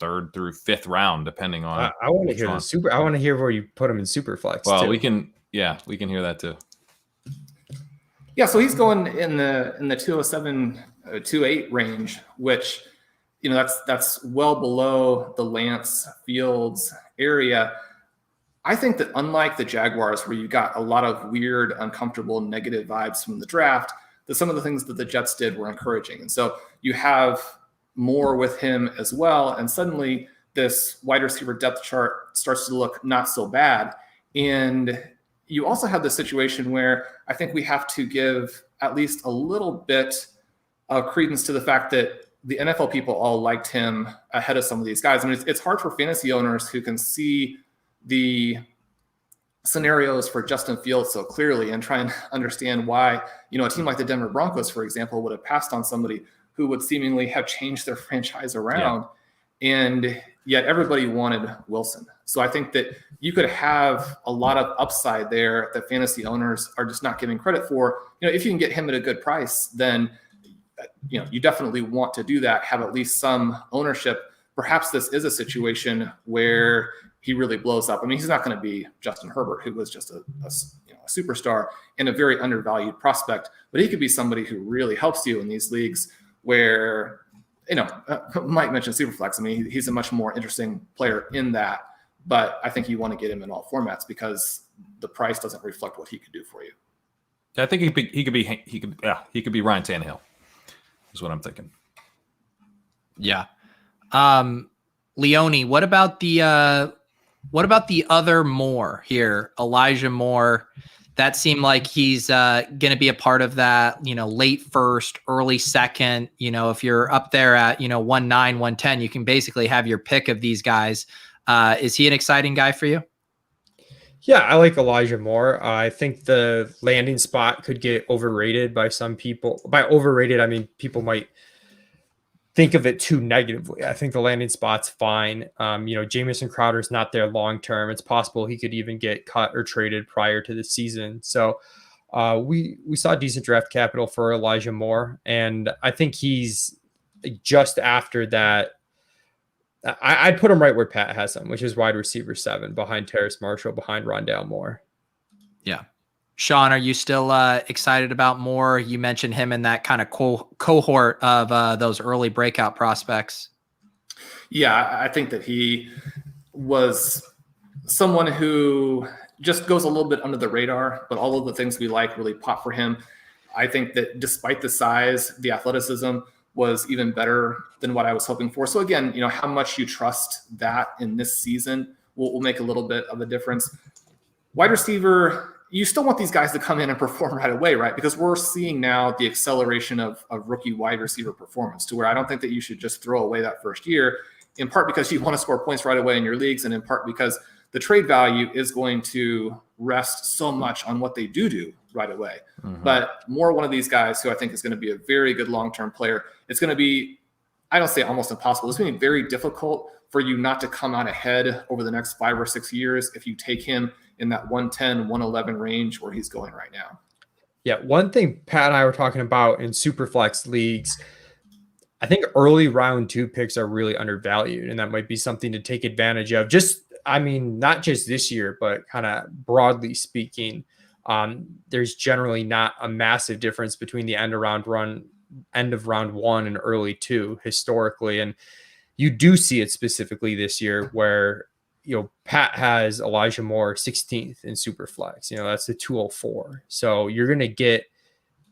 3rd through 5th round, depending on. I want to hear I want to hear where you put him in Superflex. Well, too. we can hear that too. Yeah, so he's going in the 207, 208 range, which that's well below the Lance Fields area. I think that unlike the Jaguars, where you got a lot of weird, uncomfortable, negative vibes from the draft, that some of the things that the Jets did were encouraging. And so you have Moore with him as well. And suddenly this wide receiver depth chart starts to look not so bad. And you also have the situation where I think we have to give at least a little bit of credence to the fact that the NFL people all liked him ahead of some of these guys. I mean, it's hard for fantasy owners who can see the scenarios for Justin Fields so clearly and try and understand why, a team like the Denver Broncos, for example, would have passed on somebody who would seemingly have changed their franchise around. Yeah. And yet everybody wanted Wilson. So I think that you could have a lot of upside there that fantasy owners are just not giving credit for. If you can get him at a good price, then, you definitely want to do that, have at least some ownership. Perhaps this is a situation where he really blows up. I mean, he's not going to be Justin Herbert, who was just a superstar and a very undervalued prospect, but he could be somebody who really helps you in these leagues where, Mike mentioned Superflex. I mean, he's a much more interesting player in that, but I think you want to get him in all formats because the price doesn't reflect what he could do for you. I think he could be Ryan Tannehill is what I'm thinking. Yeah. Leone, what about the other Moore here? Elijah Moore, that seemed like he's going to be a part of that, late first, early second. If you're up there at, 1-9, 110, you can basically have your pick of these guys. Is he an exciting guy for you? Yeah, I like Elijah Moore. I think the landing spot could get overrated by some people. By overrated, I mean people might think of it too negatively. I think the landing spot's fine. Jamison Crowder's not there long term. It's possible he could even get cut or traded prior to the season. So we saw decent draft capital for Elijah Moore, and I think he's just after that. I'd put him right where Pat has him, which is wide receiver 7, behind Terrace Marshall, behind Rondale Moore. Yeah. Shawn, are you still excited about Moore? You mentioned him in that kind of cohort of those early breakout prospects. Yeah, I think that he was someone who just goes a little bit under the radar, but all of the things we like really pop for him. I think that despite the size, the athleticism was even better than what I was hoping for. So again, how much you trust that in this season will make a little bit of a difference. Wide receiver, you still want these guys to come in and perform right away, right? Because we're seeing now the acceleration of rookie wide receiver performance, to where I don't think that you should just throw away that first year, in part because you want to score points right away in your leagues, and in part because the trade value is going to rest so much on what they do right away. Mm-hmm. But Moore, one of these guys who I think is going to be a very good long-term player. It's going to be, I don't say almost impossible, it's going to be very difficult for you not to come out ahead over the next 5 or 6 years if you take him in that 110, 111 range where he's going right now. Yeah, one thing Pat and I were talking about in Superflex leagues, I think early round 2 picks are really undervalued, and that might be something to take advantage of. Not just this year, but kind of broadly speaking, there's generally not a massive difference between the end of round 1 and early 2 historically. And you do see it specifically this year where, Pat has Elijah Moore 16th in Superflex. That's the 204. So you're going to get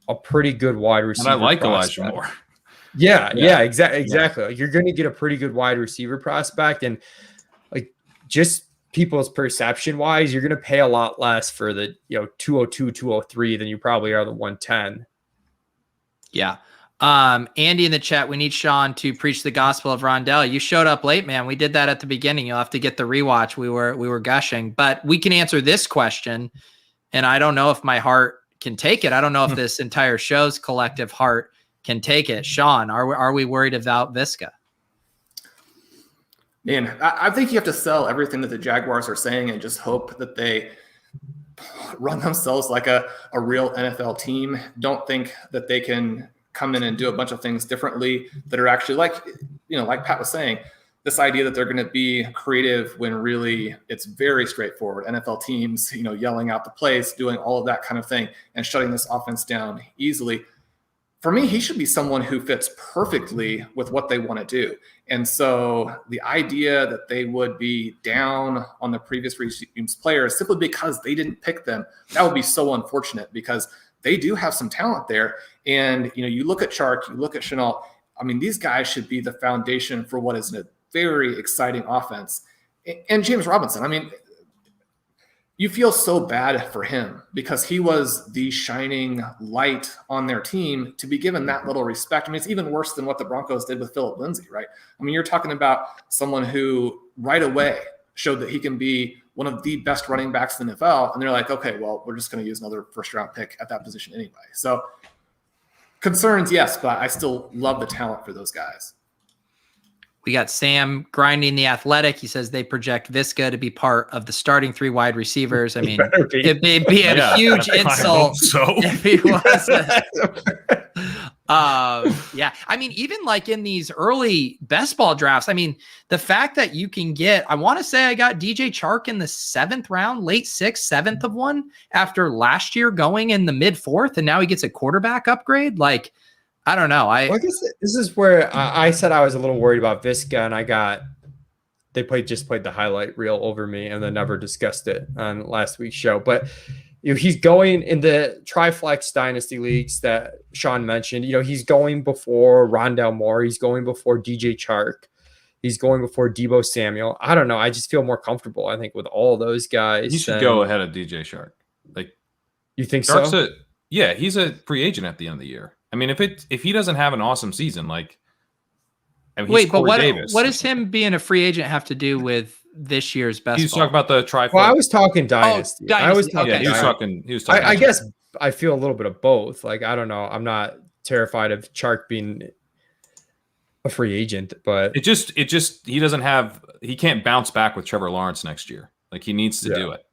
a pretty good wide receiver. And I like prospect. Elijah Moore. Yeah, exactly. Yeah. You're going to get a pretty good wide receiver prospect, and just people's perception wise, you're going to pay a lot less for the 202, 203 than you probably are the 110. Yeah. Andy in the chat, we need Shawn to preach the gospel of Rondale. You showed up late, man. We did that at the beginning. You'll have to get the rewatch. We were gushing, but we can answer this question. And I don't know if my heart can take it. I don't know if this entire show's collective heart can take it. Shawn, are we worried about Visca? Man, I think you have to sell everything that the Jaguars are saying and just hope that they run themselves like a real NFL team. Don't think that they can come in and do a bunch of things differently that are actually like Pat was saying, this idea that they're going to be creative when really it's very straightforward. NFL teams, yelling out the plays, doing all of that kind of thing and shutting this offense down easily. For me, he should be someone who fits perfectly with what they want to do. And so the idea that they would be down on the previous regime's players simply because they didn't pick them, that would be so unfortunate, because they do have some talent there. And, you look at Chark, you look at Shawn. These guys should be the foundation for what is a very exciting offense. And James Robinson, you feel so bad for him because he was the shining light on their team to be given that little respect. It's even worse than what the Broncos did with Phillip Lindsay, right? You're talking about someone who right away showed that he can be one of the best running backs in the NFL. And they're like, okay, well, we're just going to use another first-round pick at that position anyway. So concerns, yes, but I still love the talent for those guys. We got Sam grinding the athletic. He says they project Visca to be part of the starting 3 wide receivers. It'd be a huge insult if he wasn't. Even like in these early best ball drafts, the fact that you can get, I want to say I got DJ Chark in the 7th round, late 6th, 7th of one after last year going in the mid 4th. And now he gets a quarterback upgrade. I don't know. I guess this is where I said I was a little worried about Visca, and they just played the highlight reel over me and then never discussed it on last week's show. But he's going in the Triflex Dynasty leagues that Shawn mentioned. He's going before Rondale Moore. He's going before DJ Chark. He's going before Deebo Samuel. I don't know. I just feel more comfortable, I think, with all those guys. He should go ahead of DJ Chark. You think Chark's so? He's a free agent at the end of the year. If he doesn't have an awesome season, wait, but what does him being a free agent have to do with this year's best? He's talking about the Triflex. Well, I was talking Dynasty. Dynasty. I was talking. Okay. He was talking. I guess I feel a little bit of both. I don't know. I'm not terrified of Chark being a free agent, but he can't bounce back with Trevor Lawrence next year. He needs to do it.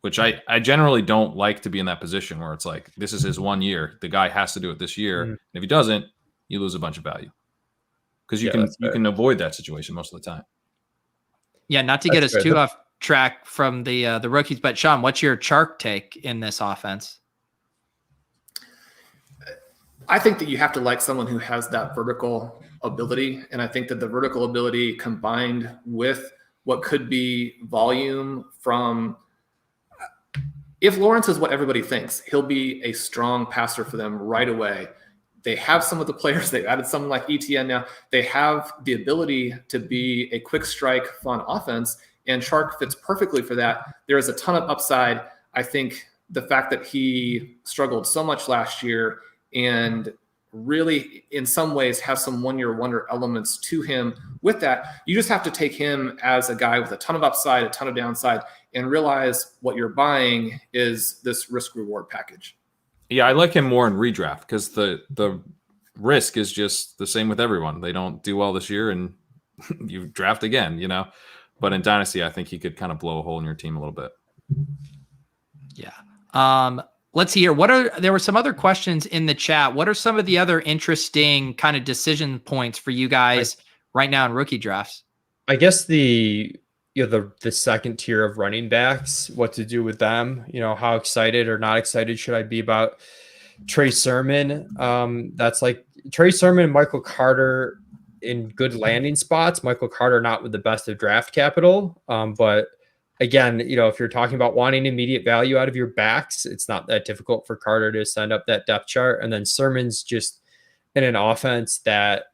Which I generally don't like to be in that position where it's like, this is his 1 year. The guy has to do it this year. Mm-hmm. And if he doesn't, you lose a bunch of value. Because you can avoid that situation most of the time. Yeah, not to get us track from the rookies. But Shawn, what's your Chark take in this offense? I think that you have to like someone who has that vertical ability. And I think that the vertical ability combined with what could be volume from, if Lawrence is what everybody thinks, he'll be a strong passer for them right away. They have some of the players. They've added someone like ETN now. They have the ability to be a quick strike, fun offense, and Chark fits perfectly for that. There is a ton of upside. I think the fact that he struggled so much last year and really in some ways has some one-year wonder elements to him. With that, you just have to take him as a guy with a ton of upside, a ton of downside, and realize what you're buying is this risk-reward package. Yeah, I like him more in redraft because the risk is just the same with everyone. They don't do well this year and you draft again, you know. But in Dynasty, I think he could kind of blow a hole in your team a little bit. Yeah. Let's see here. There were some other questions in the chat. What are some of the other interesting kind of decision points for you guys right now in rookie drafts? I guess the second tier of running backs, what to do with them, how excited or not excited should I be about Trey Sermon? That's like Trey Sermon and Michael Carter in good landing spots. Michael Carter not with the best of draft capital, but again, if you're talking about wanting immediate value out of your backs, it's not that difficult for Carter to send up that depth chart. And then Sermon's just in an offense that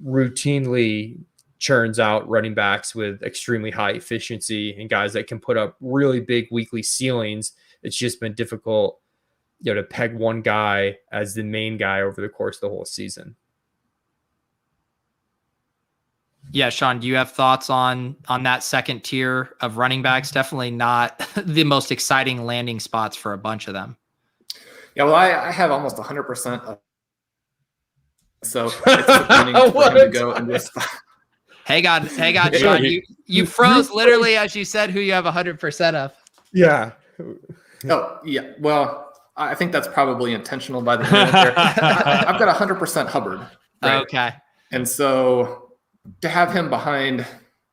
routinely churns out running backs with extremely high efficiency and guys that can put up really big weekly ceilings. It's just been difficult, to peg one guy as the main guy over the course of the whole season. Yeah, Shawn, do you have thoughts on that second tier of running backs? Definitely not the most exciting landing spots for a bunch of them. Yeah, well, I have almost 100% of, so it's disappointing for him to go in this spot. Hang on, Shawn. You froze literally as you said who you have 100% of. Yeah. Oh, yeah. Well, I think that's probably intentional by the manager. I've got 100% Hubbard. Right? Okay. And so to have him behind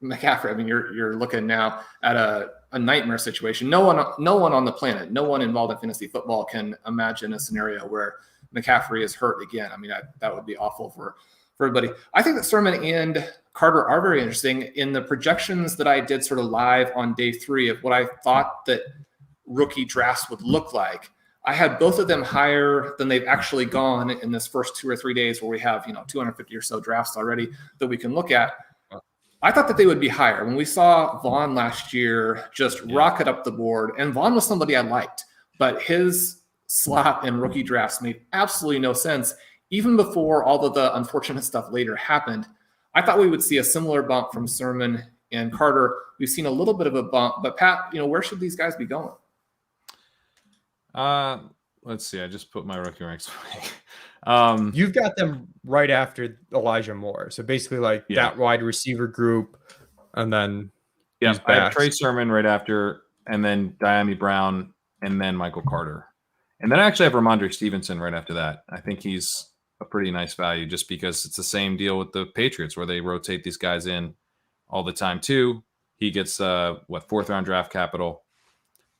McCaffrey, I mean, you're looking now at a nightmare situation. No one on the planet, no one involved in fantasy football can imagine a scenario where McCaffrey is hurt again. I mean, that would be awful for everybody. I think that Sermon and Carter are very interesting. In the projections that I did sort of live on day 3 of what I thought that rookie drafts would look like, I had both of them higher than they've actually gone in this first 2 or 3 days where we have, 250 or so drafts already that we can look at. I thought that they would be higher. When we saw Vaughn last year just rocket up the board, and Vaughn was somebody I liked, but his slot in rookie drafts made absolutely no sense. Even before all of the unfortunate stuff later happened, I thought we would see a similar bump from Sermon and Carter. We've seen a little bit of a bump, but Pat, where should these guys be going? Let's see. I just put my rookie ranks away. You've got them right after Elijah Moore. So basically that wide receiver group. And then I have Trey Sermon right after, and then Dyami Brown, and then Michael Carter. And then I actually have Ramondre Stevenson right after that. I think he's a pretty nice value just because it's the same deal with the Patriots where they rotate these guys in all the time too. He gets 4th round draft capital.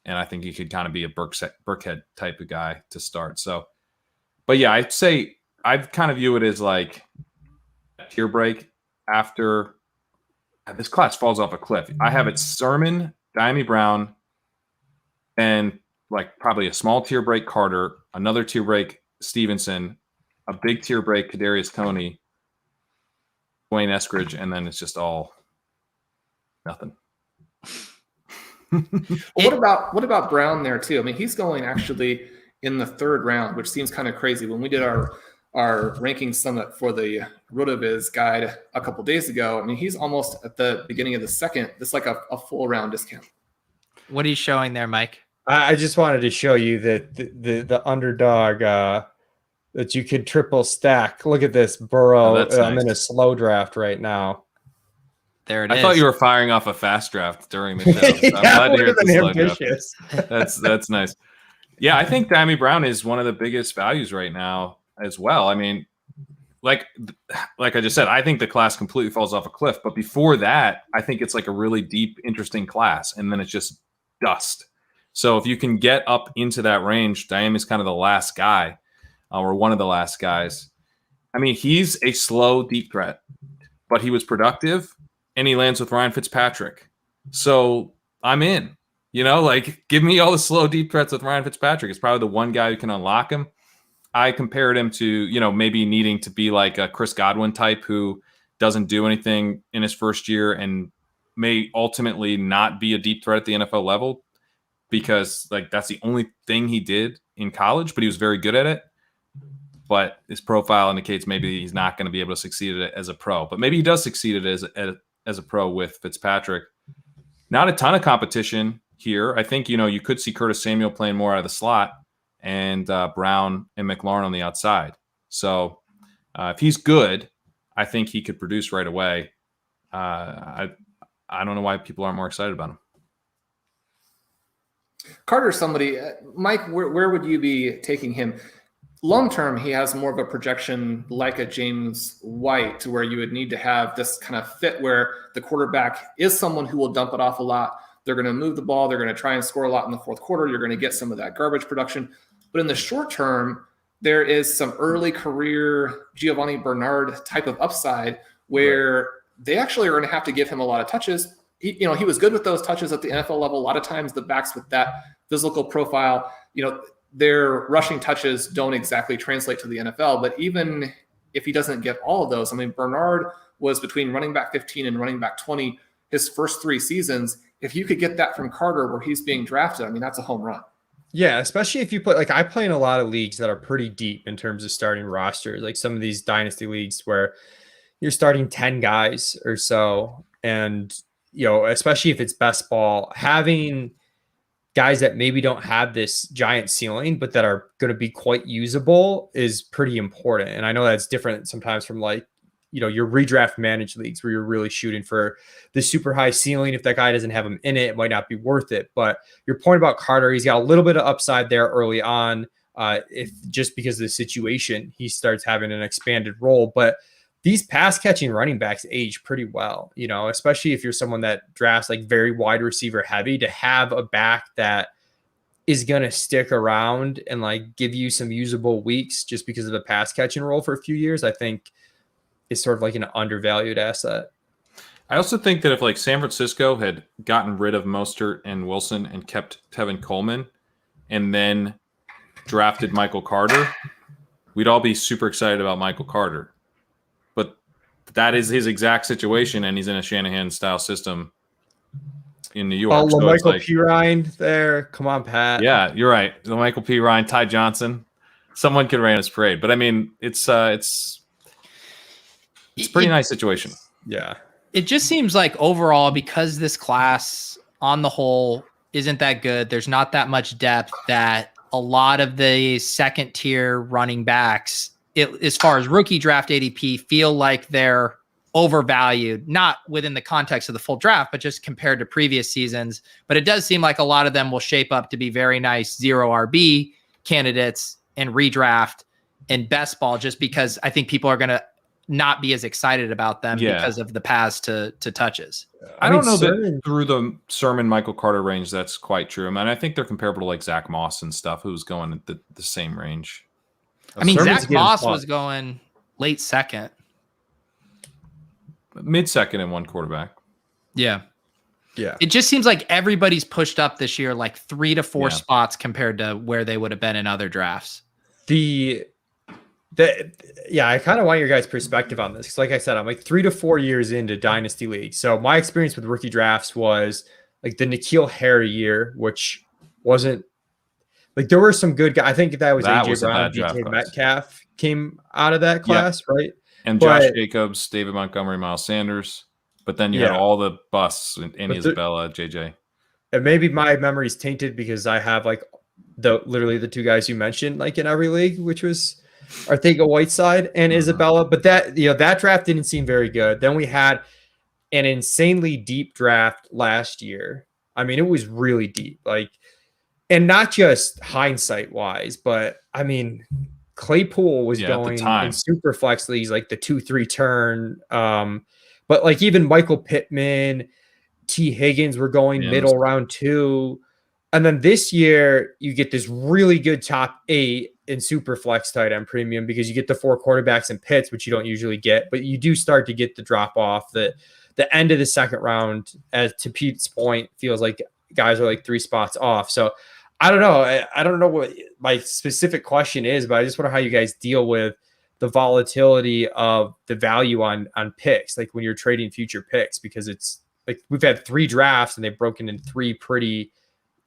And I think he could kind of be a Burkhead type of guy to start. So, but yeah, I'd say I'd kind of view it as like a tier break after this class falls off a cliff. I have it Sermon, Dyami Brown, and like probably a small tier break Carter, another tier break Stevenson, a big tier break Kadarius Toney, Dwayne Eskridge, and then it's just all nothing. Well, what about Brown there too? I mean, he's going actually in the 3rd round, which seems kind of crazy. When we did our ranking summit for the Rotoviz guide a couple days ago, I mean, he's almost at the beginning of the 2nd. It's like a full round discount. What are you showing there, Mike? I just wanted to show you that the underdog that you could triple stack. Look at this, Burrow. I'm nice. In a slow draft right now. There it is. I thought you were firing off a fast draft during the show. So I'm glad to hear it's a slow draft. That's nice. Yeah, I think Dyami Brown is one of the biggest values right now as well. I mean, like I just said, I think the class completely falls off a cliff. But before that, I think it's like a really deep, interesting class, and then it's just dust. So if you can get up into that range, Diami's kind of the last guy, or one of the last guys. I mean, he's a slow, deep threat, but he was productive, and he lands with Ryan Fitzpatrick. So I'm in. Like, give me all the slow, deep threats with Ryan Fitzpatrick. It's probably the one guy who can unlock him. I compared him to, maybe needing to be like a Chris Godwin type who doesn't do anything in his first year and may ultimately not be a deep threat at the NFL level because, like, that's the only thing he did in college, but he was very good at it. But his profile indicates maybe he's not going to be able to succeed at it as a pro. But maybe he does succeed at it as a pro with Fitzpatrick. Not a ton of competition here. I think, you could see Curtis Samuel playing more out of the slot and Brown and McLaurin on the outside. So if he's good, I think he could produce right away. I don't know why people aren't more excited about him. Carter's somebody, Mike, where would you be taking him? Long term, he has more of a projection like a James White, where you would need to have this kind of fit where the quarterback is someone who will dump it off a lot. They're going to move the ball. They're going to try and score a lot in the fourth quarter. You're going to get some of that garbage production. But in the short term, there is some early career Giovanni Bernard type of upside where they actually are going to have to give him a lot of touches. He was good with those touches at the NFL level. A lot of times the backs with that physical profile, their rushing touches don't exactly translate to the NFL. But even if he doesn't get all of those, I mean, Bernard was between running back 15 and running back 20 his first 3 seasons. If you could get that from Carter where he's being drafted, I mean, that's a home run. Yeah, especially if you put, like, I play in a lot of leagues that are pretty deep in terms of starting rosters, like some of these dynasty leagues where you're starting 10 guys or so. And, especially if it's best ball, having guys that maybe don't have this giant ceiling, but that are going to be quite usable is pretty important. And I know that's different sometimes from, like, your redraft managed leagues where you're really shooting for the super high ceiling. If that guy doesn't have him in it, it might not be worth it. But your point about Carter, he's got a little bit of upside there early on. If just because of the situation, he starts having an expanded role. But these pass catching running backs age pretty well, especially if you're someone that drafts like very wide receiver heavy, to have a back that is going to stick around and like give you some usable weeks just because of the pass catching role for a few years, I think is sort of like an undervalued asset. I also think that if like San Francisco had gotten rid of Mostert and Wilson and kept Tevin Coleman and then drafted Michael Carter, we'd all be super excited about Michael Carter. But that is his exact situation, and he's in a Shanahan-style system in New York. Oh, so Michael like, Pirine there. Come on, Pat. Yeah, you're right. The Michael P. Ryan, Ty Johnson. Someone could rain his parade. But I mean, it's a pretty nice situation. Yeah. It just seems like overall, because this class on the whole isn't that good, there's not that much depth, that a lot of the second tier running backs, as far as rookie draft ADP, feel like they're overvalued, not within the context of the full draft, but just compared to previous seasons. But it does seem like a lot of them will shape up to be very nice 0 RB candidates and redraft and best ball, just because I think people are going to not be as excited about them because of the paths to touches. I don't know that through the Sermon Michael Carter range, that's quite true. I mean, I think they're comparable to like Zach Moss and stuff, who's going at the same range. I mean, Zach Moss was going late second. Mid-second and one quarterback. Yeah. Yeah. It just seems like everybody's pushed up this year like 3 to 4 spots compared to where they would have been in other drafts. I kind of want your guys' perspective on this. Because like I said, I'm like 3 to 4 years into Dynasty League. So my experience with rookie drafts was like the N'Keal Harry year, which wasn't like, there were some good guys. I think that was AJ Brown, DK Metcalf came out of that class, right? And Josh Jacobs, David Montgomery, Miles Sanders. But then you had all the busts, and Isabella, JJ. And maybe my memory is tainted because I have like literally the 2 guys you mentioned like in every league, which was Arcega-Whiteside and Isabella. But that draft didn't seem very good. Then we had an insanely deep draft last year. I mean, it was really deep, like, and not just hindsight wise, but I mean, Claypool was Yeah, at the going time. in super flex leagues like the 2-3 turn. But like even Michael Pittman, T. Higgins were going Yeah, middle round 2. And then this year you get this really good top 8 in super flex tight end premium because you get the 4 quarterbacks and Pitts, which you don't usually get, but you do start to get the drop off. The end of the second round, as to Pete's point, feels like guys are like 3 spots off. So I don't know. I don't know what my specific question is, but I just wonder how you guys deal with the volatility of the value on picks, like when you're trading future picks, because it's like we've had 3 drafts and they've broken in 3 pretty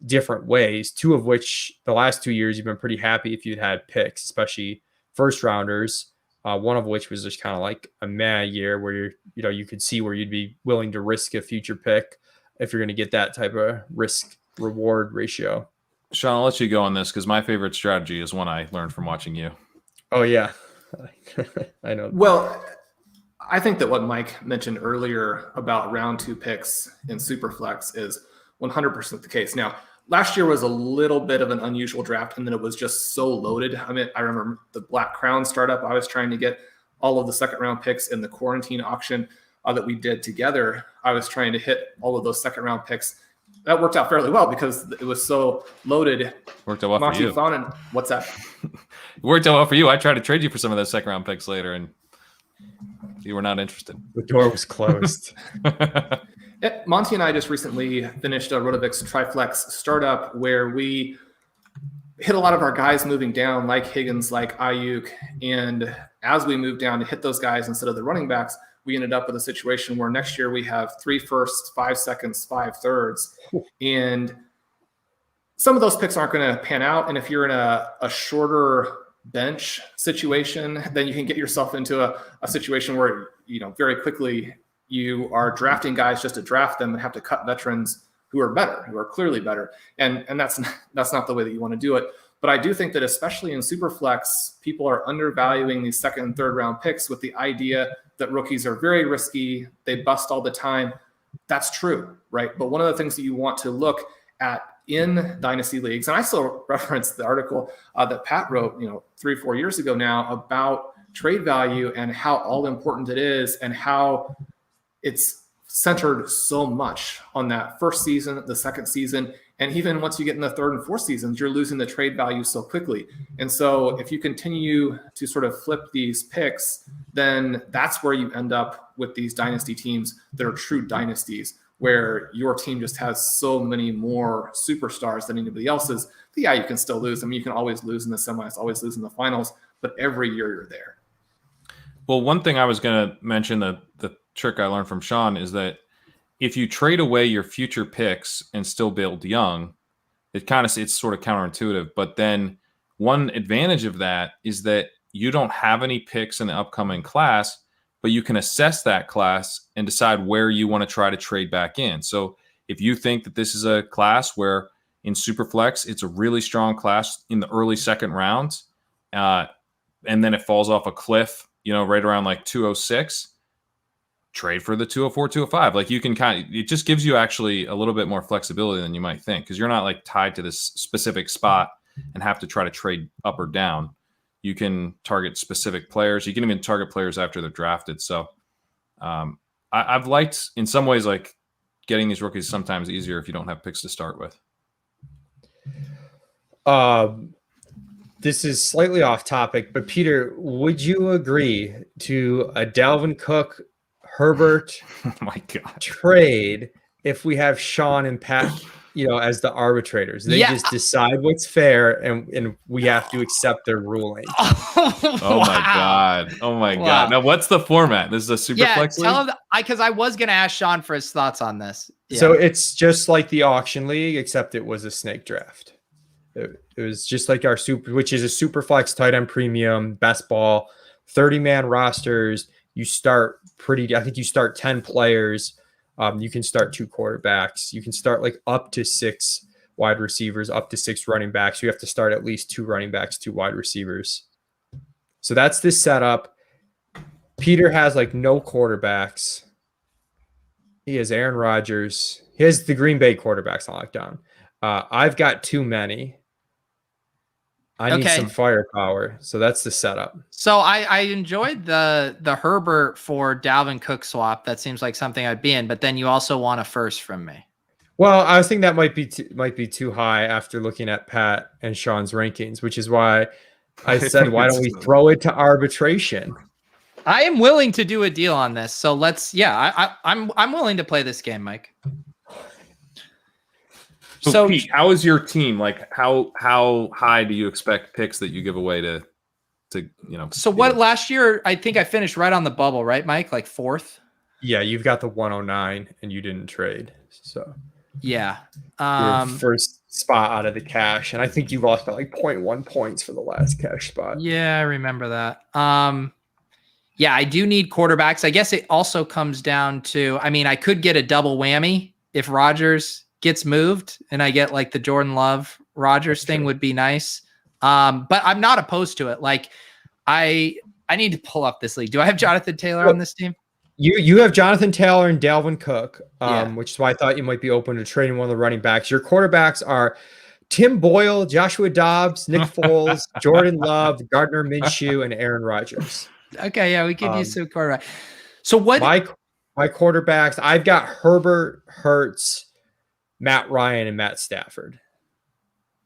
different ways, 2 of which the last 2 years you've been pretty happy if you'd had picks, especially first rounders. One of which was just kind of like a meh year where you could see where you'd be willing to risk a future pick if you're going to get that type of risk reward ratio. Shawn, I'll let you go on this because my favorite strategy is one I learned from watching you. Oh yeah. I know. Well, I think that what Mike mentioned earlier about round 2 picks in Superflex is 100% the case. Now, last year was a little bit of an unusual draft, and then it was just so loaded. I mean, I remember the Black Crown startup. I was trying to get all of the second round picks in the quarantine auction that we did together. I was trying to hit all of those second round picks. That worked out fairly well because it was so loaded. Worked out well for you. What's that? It worked out well for you. I tried to trade you for some of those second round picks later, and you were not interested. The door was closed. Yeah, Monty and I just recently finished a Rotoviz Triflex startup where we hit a lot of our guys moving down, like Higgins, like Ayuk. And as we moved down to hit those guys instead of the running backs, we ended up with a situation where next year we have 3 firsts, 5 seconds, 5 thirds. And some of those picks aren't going to pan out. And if you're in a shorter bench situation, then you can get yourself into a situation where, very quickly you are drafting guys just to draft them and have to cut veterans who are better, who are clearly better. And that's not the way that you want to do it. But I do think that especially in Superflex, people are undervaluing these second and third round picks with the idea that rookies are very risky. They bust all the time. That's true, right? But one of the things that you want to look at in dynasty leagues, and I still reference the article that Pat wrote, 3 or 4 years ago now about trade value and how all important it is and how it's centered so much on that first season, the second season, and even once you get in the third and fourth seasons, you're losing the trade value so quickly. And so if you continue to sort of flip these picks, then that's where you end up with these dynasty teams that are true dynasties, where your team just has so many more superstars than anybody else's. But yeah, you can still lose. I mean, you can always lose in the semis, always lose in the finals, but every year you're there. Well, one thing I was going to mention, the trick I learned from Shawn, is that if you trade away your future picks and still build young, it's sort of counterintuitive. But then one advantage of that is that you don't have any picks in the upcoming class, but you can assess that class and decide where you want to try to trade back in. So if you think that this is a class where in Superflex, it's a really strong class in the early second round, and then it falls off a cliff, right around like 206, trade for the 204, 205. Like you can it just gives you actually a little bit more flexibility than you might think, because you're not like tied to this specific spot and have to try to trade up or down. You can target specific players. You can even target players after they're drafted. So I've liked, in some ways, like getting these rookies sometimes easier if you don't have picks to start with. This is slightly off topic, but Peter, would you agree to a Dalvin Cook, Herbert Oh my God. trade if we have Shawn and Pat, as the arbitrators? They just decide what's fair, and we have to accept their ruling. Oh my God. Oh my God. Now, what's the format? This is a Superflex league? Tell him, because I was going to ask Shawn for his thoughts on this. Yeah. So it's just like the auction league, except it was a snake draft. It was just like our which is a Superflex tight end premium, best ball, 30-man rosters. You start I think you start 10 players. You can start 2 quarterbacks. You can start like up to 6 wide receivers, up to 6 running backs. You have to start at least 2 running backs, 2 wide receivers. So that's this setup. Peter has like no quarterbacks. He has Aaron Rodgers. He has the Green Bay quarterbacks on lockdown. I've got too many. I need some firepower. So that's the setup. So I enjoyed the Herbert for Dalvin Cook swap. That seems like something I'd be in, but then you also want a first from me. Well, I was thinking that might be too high after looking at Pat and Sean's rankings, which is why I said, why don't we throw it to arbitration? I am willing to do a deal on this. So let's, I'm willing to play this game, Mike. So Pete, how is your team? Like, how high do you expect picks that you give away to So what last year? I think I finished right on the bubble, right, Mike? Like 4th. Yeah, you've got the 109, and you didn't trade. So yeah, your first spot out of the cash, and I think you lost by like 0.1 points for the last cash spot. Yeah, I remember that. Yeah, I do need quarterbacks. I guess it also comes down to, I mean, I could get a double whammy if Rodgers gets moved and I get like the Jordan Love Rodgers thing would be nice. But I'm not opposed to it. Like I need to pull up this league. Do I have Jonathan Taylor on this team? You have Jonathan Taylor and Dalvin Cook, which is why I thought you might be open to trading one of the running backs. Your quarterbacks are Tim Boyle, Joshua Dobbs, Nick Foles, Jordan Love, Gardner Minshew, and Aaron Rodgers. Okay, yeah, we could use some quarterback. So what? My quarterbacks, I've got Herbert, Hurts, Matt Ryan, and Matt Stafford.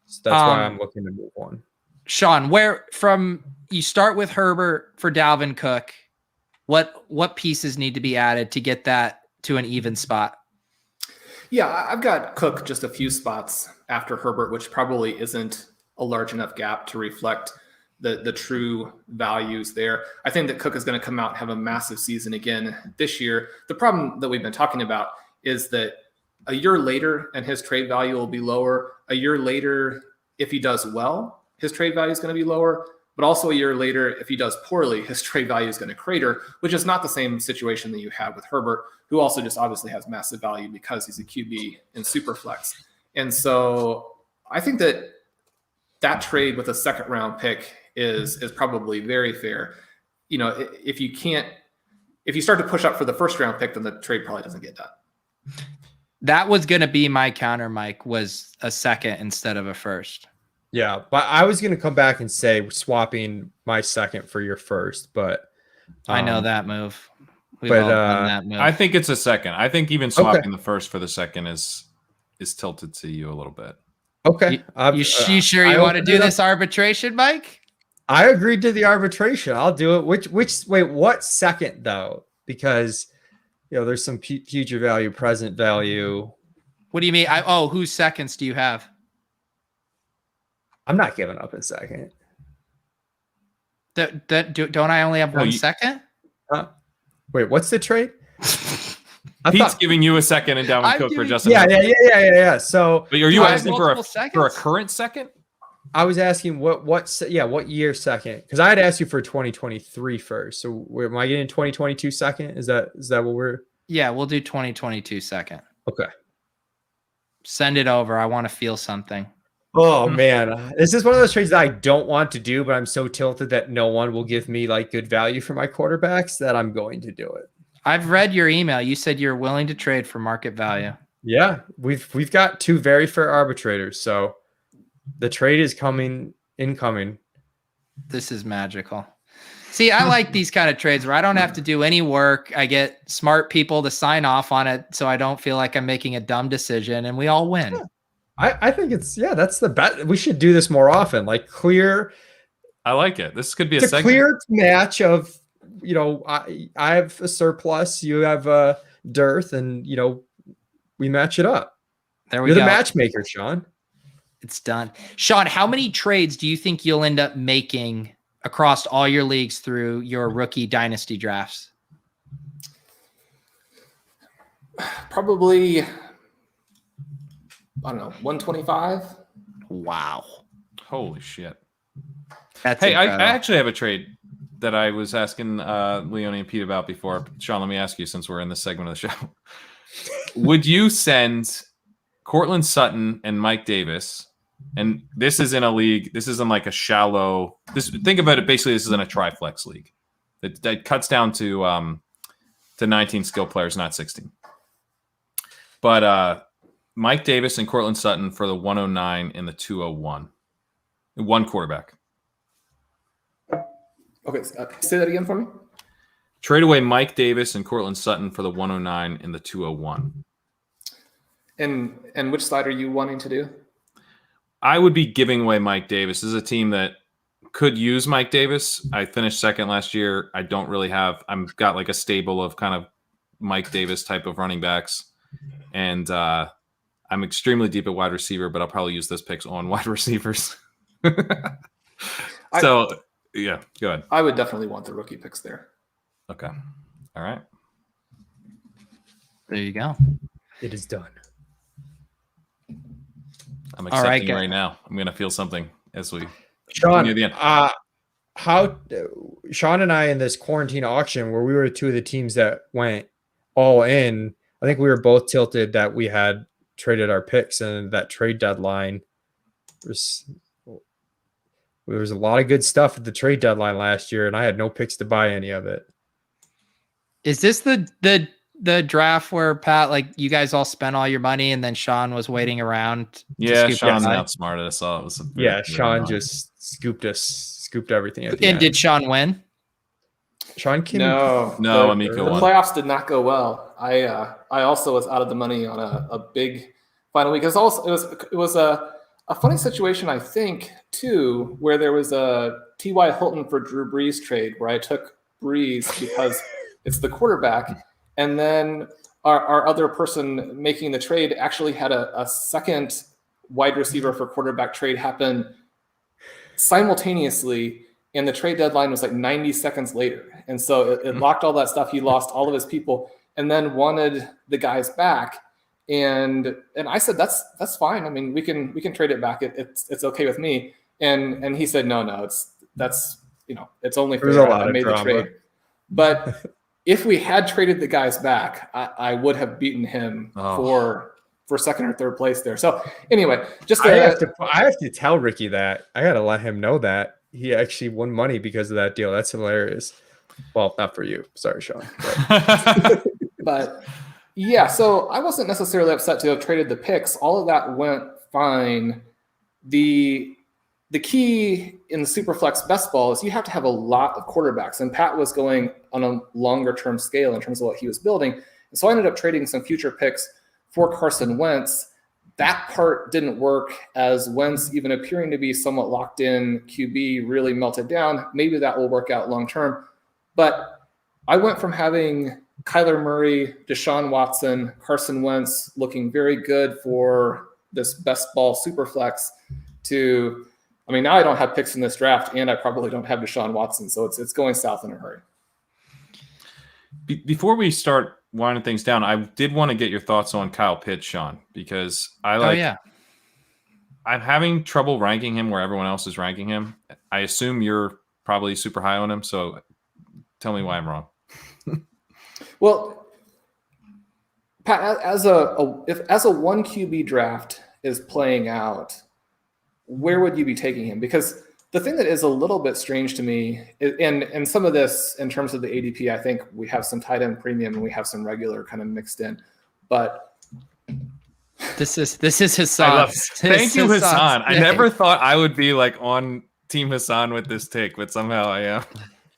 So that's why I'm looking to move on. Shawn, where from you start with Herbert for Dalvin Cook, what pieces need to be added to get that to an even spot? Yeah, I've got Cook just a few spots after Herbert, which probably isn't a large enough gap to reflect the true values there. I think that Cook is going to come out and have a massive season again this year. The problem that we've been talking about is that a year later and his trade value will be lower. A year later, if he does well, his trade value is going to be lower. But also a year later, if he does poorly, his trade value is going to crater, which is not the same situation that you have with Herbert, who also just obviously has massive value because he's a QB in Superflex. And so I think that trade with a second round pick is probably very fair. You know, if you start to push up for the first round pick, then the trade probably doesn't get done. That was going to be my counter, Mike, was a second instead of a first. Yeah, but I was going to come back and say swapping my second for your first, but I know that move. We've all done that move. I think it's a second. I think even swapping the first for the second is tilted to you a little bit. Okay. You sure you want to do this arbitration, Mike? I agreed to the arbitration. I'll do it. Wait, what second though? Because there's some future value, present value. What do you mean? Whose seconds do you have? I'm not giving up a second. Don't I only have one second? Wait, what's the trade? Pete's giving you a second and Dalvin Cook for Justin. Yeah. So, but are you asking for a current second? I was asking what year second? Because I had asked you for 2023 first. So am I getting 2022 second? Is that what we're? Yeah, we'll do 2022 second. Okay. Send it over. I want to feel something. Oh man, this is one of those trades that I don't want to do, but I'm so tilted that no one will give me like good value for my quarterbacks that I'm going to do it. I've read your email. You said you're willing to trade for market value. Yeah, we've got two very fair arbitrators, so the trade is incoming. This is magical. See, I like these kind of trades where I don't have to do any work. I get smart people to sign off on it, so I don't feel like I'm making a dumb decision, and we all win. Yeah. I think that's the best. We should do this more often. Like clear. I like it. This could be a clear match of, I have a surplus, you have a dearth, and we match it up. There we go. You're the matchmaker, Shawn. It's done. Shawn, how many trades do you think you'll end up making across all your leagues through your rookie dynasty drafts? Probably, I don't know, 125. Wow. Holy shit. That's I actually have a trade that I was asking Leone and Pete about before. Shawn, let me ask you, since we're in this segment of the show. Would you send Cortland Sutton and Mike Davis, and this is in a league, this isn't like a shallow, think about it, basically this is in a triflex league that cuts down to 19 skill players, not 16. But Mike Davis and Cortland Sutton for the 109 and the 201. One quarterback. Okay, say that again for me. Trade away Mike Davis and Cortland Sutton for the 109 and the 201. And which side are you wanting to do? I would be giving away Mike Davis. This is a team that could use Mike Davis. I finished second last year. I don't really have – I've got like a stable of kind of Mike Davis type of running backs. And I'm extremely deep at wide receiver, but I'll probably use this picks on wide receivers. So, yeah, go ahead. I would definitely want the rookie picks there. Okay. All right. There you go. It is done. I'm accepting right now. I'm going to feel something as we Shawn, near the end. how Shawn and I in this quarantine auction where we were two of the teams that went all in, I think we were both tilted that we had traded our picks and that trade deadline. There was a lot of good stuff at the trade deadline last year, and I had no picks to buy any of it. Is this the draft where Pat, like you guys all spent all your money and then Shawn was waiting around? Yeah, Shawn outsmarted us all. It was Shawn just scooped everything at the end. Did Shawn win? Shawn came No, Amico the won. playoffs did not go well. I also was out of the money on a big final week. It was a funny situation, I think, too, where there was a T.Y. Hilton for Drew Brees trade where I took Brees because it's the quarterback. And then our other person making the trade actually had a second wide receiver for quarterback trade happen simultaneously. And the trade deadline was like 90 seconds later. And so it locked all that stuff. He lost all of his people and then wanted the guys back. And I said, that's fine. I mean, we can trade it back. It's okay with me. And he said, no, it's only fair. I made the trade. But if we had traded the guys back, I would have beaten him for second or third place there. So anyway, I have to tell Ricky that. I got to let him know that he actually won money because of that deal. That's hilarious. Well, not for you. Sorry, Shawn. But yeah, so I wasn't necessarily upset to have traded the picks. All of that went fine. The key in the Superflex best ball is you have to have a lot of quarterbacks. And Pat was going on a longer term scale in terms of what he was building. And so I ended up trading some future picks for Carson Wentz. That part didn't work as Wentz, even appearing to be somewhat locked in QB, really melted down. Maybe that will work out long term. But I went from having Kyler Murray, Deshaun Watson, Carson Wentz looking very good for this best ball Superflex to, I mean, now I don't have picks in this draft and I probably don't have Deshaun Watson. So it's going south in a hurry. Before we start winding things down, I did want to get your thoughts on Kyle Pitts, Shawn, because I'm having trouble ranking him where everyone else is ranking him. I assume you're probably super high on him. So tell me why I'm wrong. Well, Pat, as a 1 QB draft is playing out, where would you be taking him? Because the thing that is a little bit strange to me, and some of this in terms of the ADP, I think we have some tight end premium and we have some regular kind of mixed in. But this is Hassan. Thank you, Hassan. I never thought I would be like on Team Hassan with this take, but somehow I am.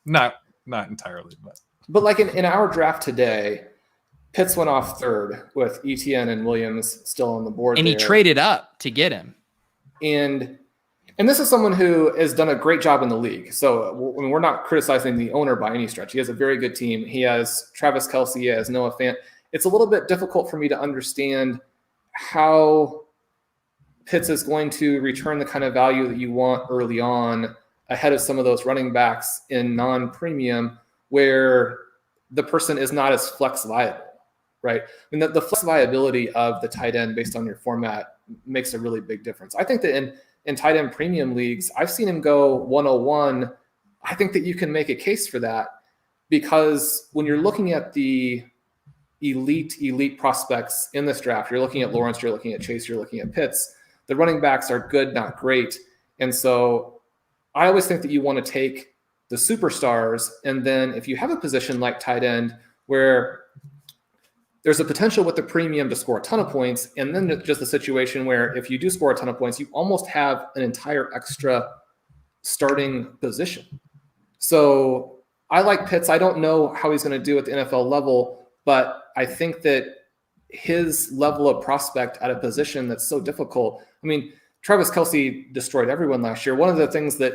Not entirely, but like in our draft today, Pitts went off third with Etienne and Williams still on the board. And he traded up to get him. And this is someone who has done a great job in the league. So we're not criticizing the owner by any stretch. He has a very good team. He has Travis Kelce, he has Noah Fant. It's a little bit difficult for me to understand how Pitts is going to return the kind of value that you want early on ahead of some of those running backs in non-premium where the person is not as flex viable, right? I mean, the flex viability of the tight end based on your format makes a really big difference. I think that in tight end premium leagues, I've seen him go 101. I think that you can make a case for that because when you're looking at the elite prospects in this draft, you're looking at Lawrence, you're looking at Chase, you're looking at Pitts. The running backs are good, not great. And so I always think that you want to take the superstars. And then if you have a position like tight end where there's a potential with the premium to score a ton of points. And then just a situation where if you do score a ton of points, you almost have an entire extra starting position. So I like Pitts. I don't know how he's going to do at the NFL level, but I think that his level of prospect at a position that's so difficult. I mean, Travis Kelce destroyed everyone last year. One of the things that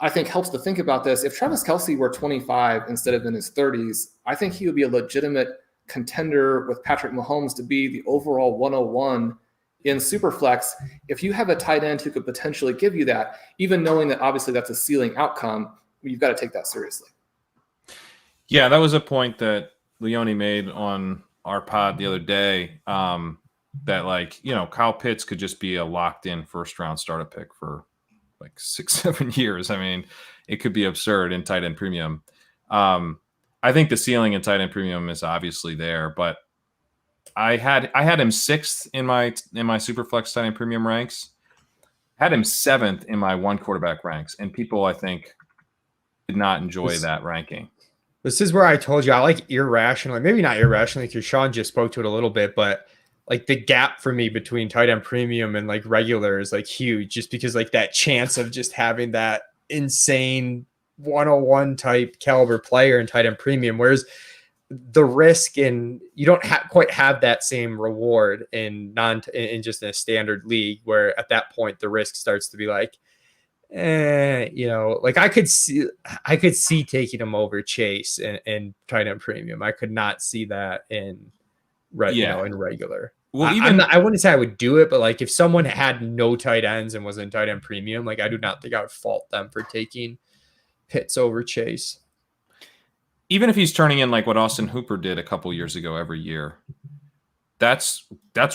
I think helps to think about this, if Travis Kelce were 25 instead of in his 30s, I think he would be a legitimate contender with Patrick Mahomes to be the overall 101 in Superflex. If you have a tight end who could potentially give you that, even knowing that obviously that's a ceiling outcome, you've got to take that seriously. Yeah, that was a point that Leone made on our pod the other day, that like, you know, Kyle Pitts could just be a locked in first round starter pick for like 6-7 years. I mean, it could be absurd in tight end premium. I think the ceiling in tight end premium is obviously there, but I had him 6th in my Superflex tight end premium ranks. Had him 7th in my one quarterback ranks, and people I think did not enjoy that ranking. This is where I told you I like irrationally, maybe not irrationally, because Shawn just spoke to it a little bit, but like the gap for me between tight end premium and like regular is like huge, just because like that chance of just having that insane 101 type caliber player in tight end premium, whereas the risk in you don't quite have that same reward in just in a standard league, where at that point the risk starts to be like, you know, like I could see taking him over Chase and tight end premium. I could not see that in you know, in regular. Well, I wouldn't say I would do it, but like if someone had no tight ends and was in tight end premium, like I do not think I would fault them for taking Pitts over Chase. Even if he's turning in like what Austin Hooper did a couple years ago every year, that's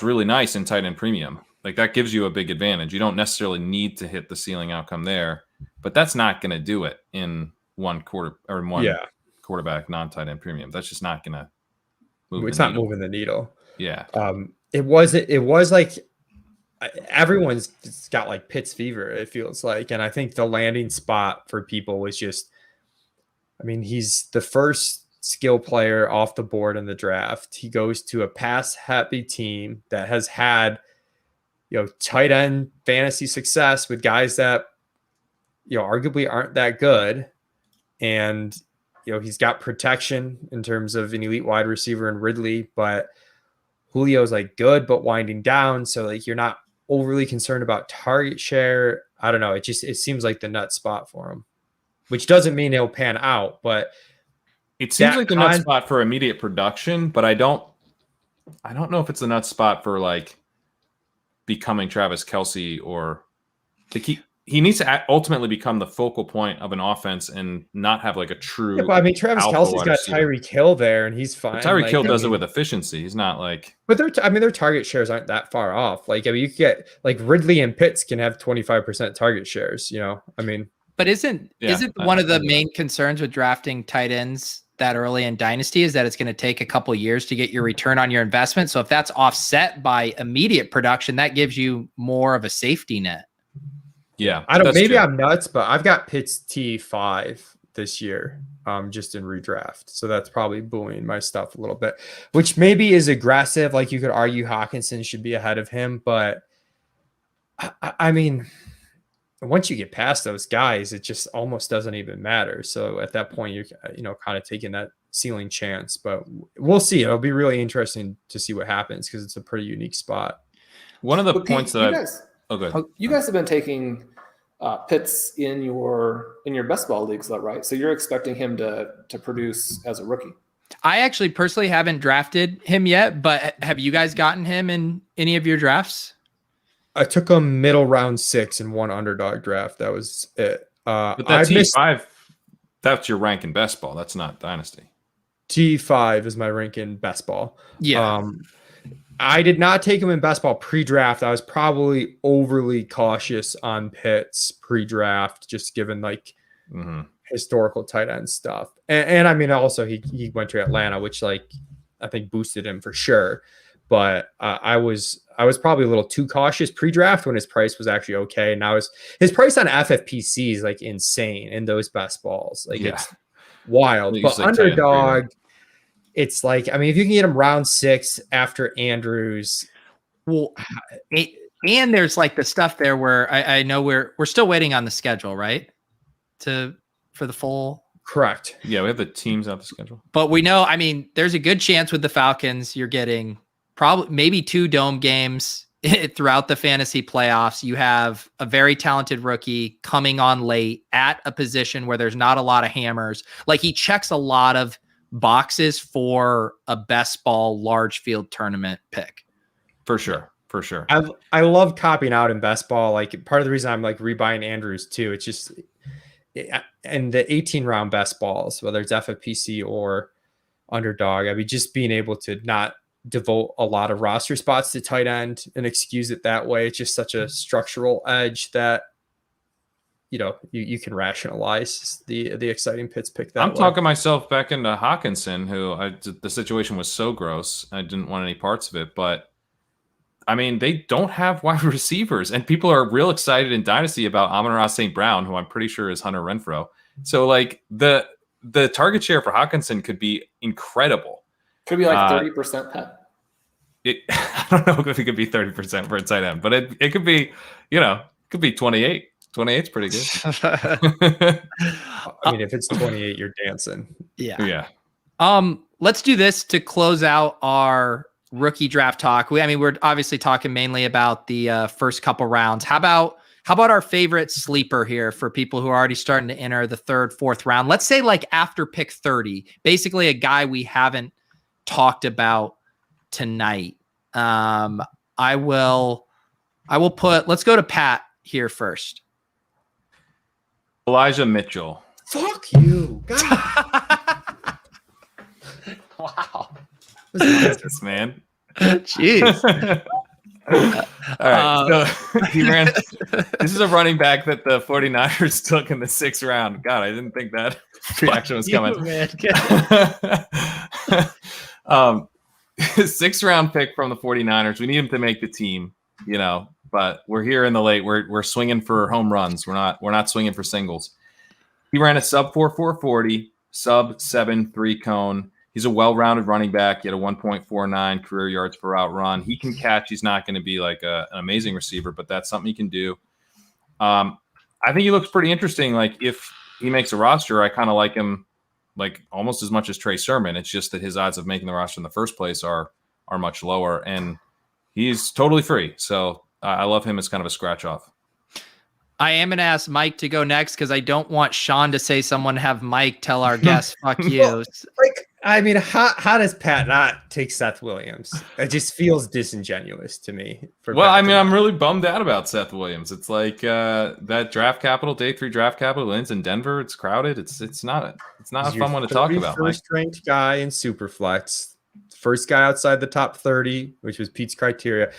really nice in tight end premium. Like that gives you a big advantage. You don't necessarily need to hit the ceiling outcome there, but that's not going to do it in one quarterback non-tight end premium. That's just not going to move. It's not moving the needle. Yeah. It was like everyone's got like Pitts fever, it feels like. And I think the landing spot for people was just, I mean, he's the first skill player off the board in the draft. He goes to a pass happy team that has had, you know, tight end fantasy success with guys that, you know, arguably aren't that good. And, you know, he's got protection in terms of an elite wide receiver in Ridley, but Julio's like good, but winding down. So like, you're not overly concerned about target share. I don't know. It seems like the nut spot for him, which doesn't mean he'll pan out, but it seems like the nut spot for immediate production, but I don't know if it's the nut spot for like becoming Travis Kelce, or like he needs to ultimately become the focal point of an offense and not have like a true. Yeah, but I mean, Travis Kelce's got Tyreek Hill there, and he's fine. Tyreek Hill does it with efficiency. He's not like. But their target shares aren't that far off. Like, I mean, you could get like Ridley and Pitts can have 25% target shares. You know, I mean. But isn't one of the main concerns with drafting tight ends that early in Dynasty is that it's going to take a couple years to get your return on your investment? So if that's offset by immediate production, that gives you more of a safety net. Yeah, maybe I'm nuts, but I've got Pitts T5 this year, just in redraft. So that's probably buoying my stuff a little bit, which maybe is aggressive. Like you could argue Hawkinson should be ahead of him, but I mean, once you get past those guys, it just almost doesn't even matter. So at that point, you're, you know, kind of taking that ceiling chance, but we'll see. It'll be really interesting to see what happens because it's a pretty unique spot. One of the points you guys have been taking Pitts in your best ball leagues, though, right? So you're expecting him to produce as a rookie. I actually personally haven't drafted him yet, but have you guys gotten him in any of your drafts? I took a middle round 6 in one underdog draft. That was it. But that's T5. That's your rank in best ball. That's not Dynasty. T5 is my rank in best ball. Yeah. I did not take him in best ball pre-draft. I was probably overly cautious on Pitts pre-draft, just given like historical tight end stuff. And I mean, also he went to Atlanta, which like I think boosted him for sure. But I was probably a little too cautious pre-draft when his price was actually okay. Now his price on FFPC is like insane in those best balls. Like it's wild. But underdog, it's like, I mean, if you can get him round 6 after Andrews, Well, and there's like the stuff there where I know we're still waiting on the schedule, right? For the full. correct. Yeah, we have the teams out the schedule. But we know, I mean, there's a good chance with the Falcons, you're getting probably maybe 2 dome games throughout the fantasy playoffs. You have a very talented rookie coming on late at a position where there's not a lot of hammers. Like, he checks a lot of boxes for a best ball large field tournament pick. For sure. For sure. I love copying out in best ball. Like, part of the reason I'm like rebuying Andrews too, it's just, and the 18 round best balls, whether it's FFPC or underdog, I mean, just being able to not devote a lot of roster spots to tight end and excuse it that way. It's just such a structural edge that, you can rationalize the exciting Pitts pick that I'm way. talking myself back into Hawkinson, who the situation was so gross. I didn't want any parts of it, but I mean, they don't have wide receivers, and people are real excited in Dynasty about Amon-Ra St. Brown, who I'm pretty sure is Hunter Renfrow. So, like, the target share for Hawkinson could be incredible. Could be like 30% pet. I don't know if it could be 30% for a tight end, but it could be, could be 28. 28's pretty good. I mean, if it's 28, you're dancing. Yeah. Let's do this to close out our rookie draft talk. We're obviously talking mainly about the first couple rounds. How about our favorite sleeper here for people who are already starting to enter the 3rd, 4th round? Let's say like after pick 30, basically a guy we haven't talked about tonight. I will let's go to Pat here first. Elijah Mitchell. Fuck you. God. Wow. This man. Jeez. All right. So he ran. This is a running back that the 49ers took in the 6th round. God, I didn't think that reaction was coming. 6th round pick from the 49ers. We need him to make the team, but we're here in the late. We're swinging for home runs. We're not swinging for singles. He ran a sub 4.40, sub 7.3 cone. He's a well-rounded running back. He had a 1.49 career yards per route run. He can catch. He's not going to be like an amazing receiver, but that's something he can do. I think he looks pretty interesting. Like, if he makes a roster, I kind of like him like almost as much as Trey Sermon. It's just that his odds of making the roster in the first place are much lower, and he's totally free. So I love him as kind of a scratch off. I am going to ask Mike to go next because I don't want Shawn to say someone have Mike tell our guest, fuck you. Well, how does Pat not take Seth Williams? It just feels disingenuous to me. I'm really bummed out about Seth Williams. It's like that draft capital, day 3 draft capital, lands in Denver. It's crowded. It's not a fun one to talk about. First ranked guy in Superflex, first guy outside the top 30, which was Pete's criteria.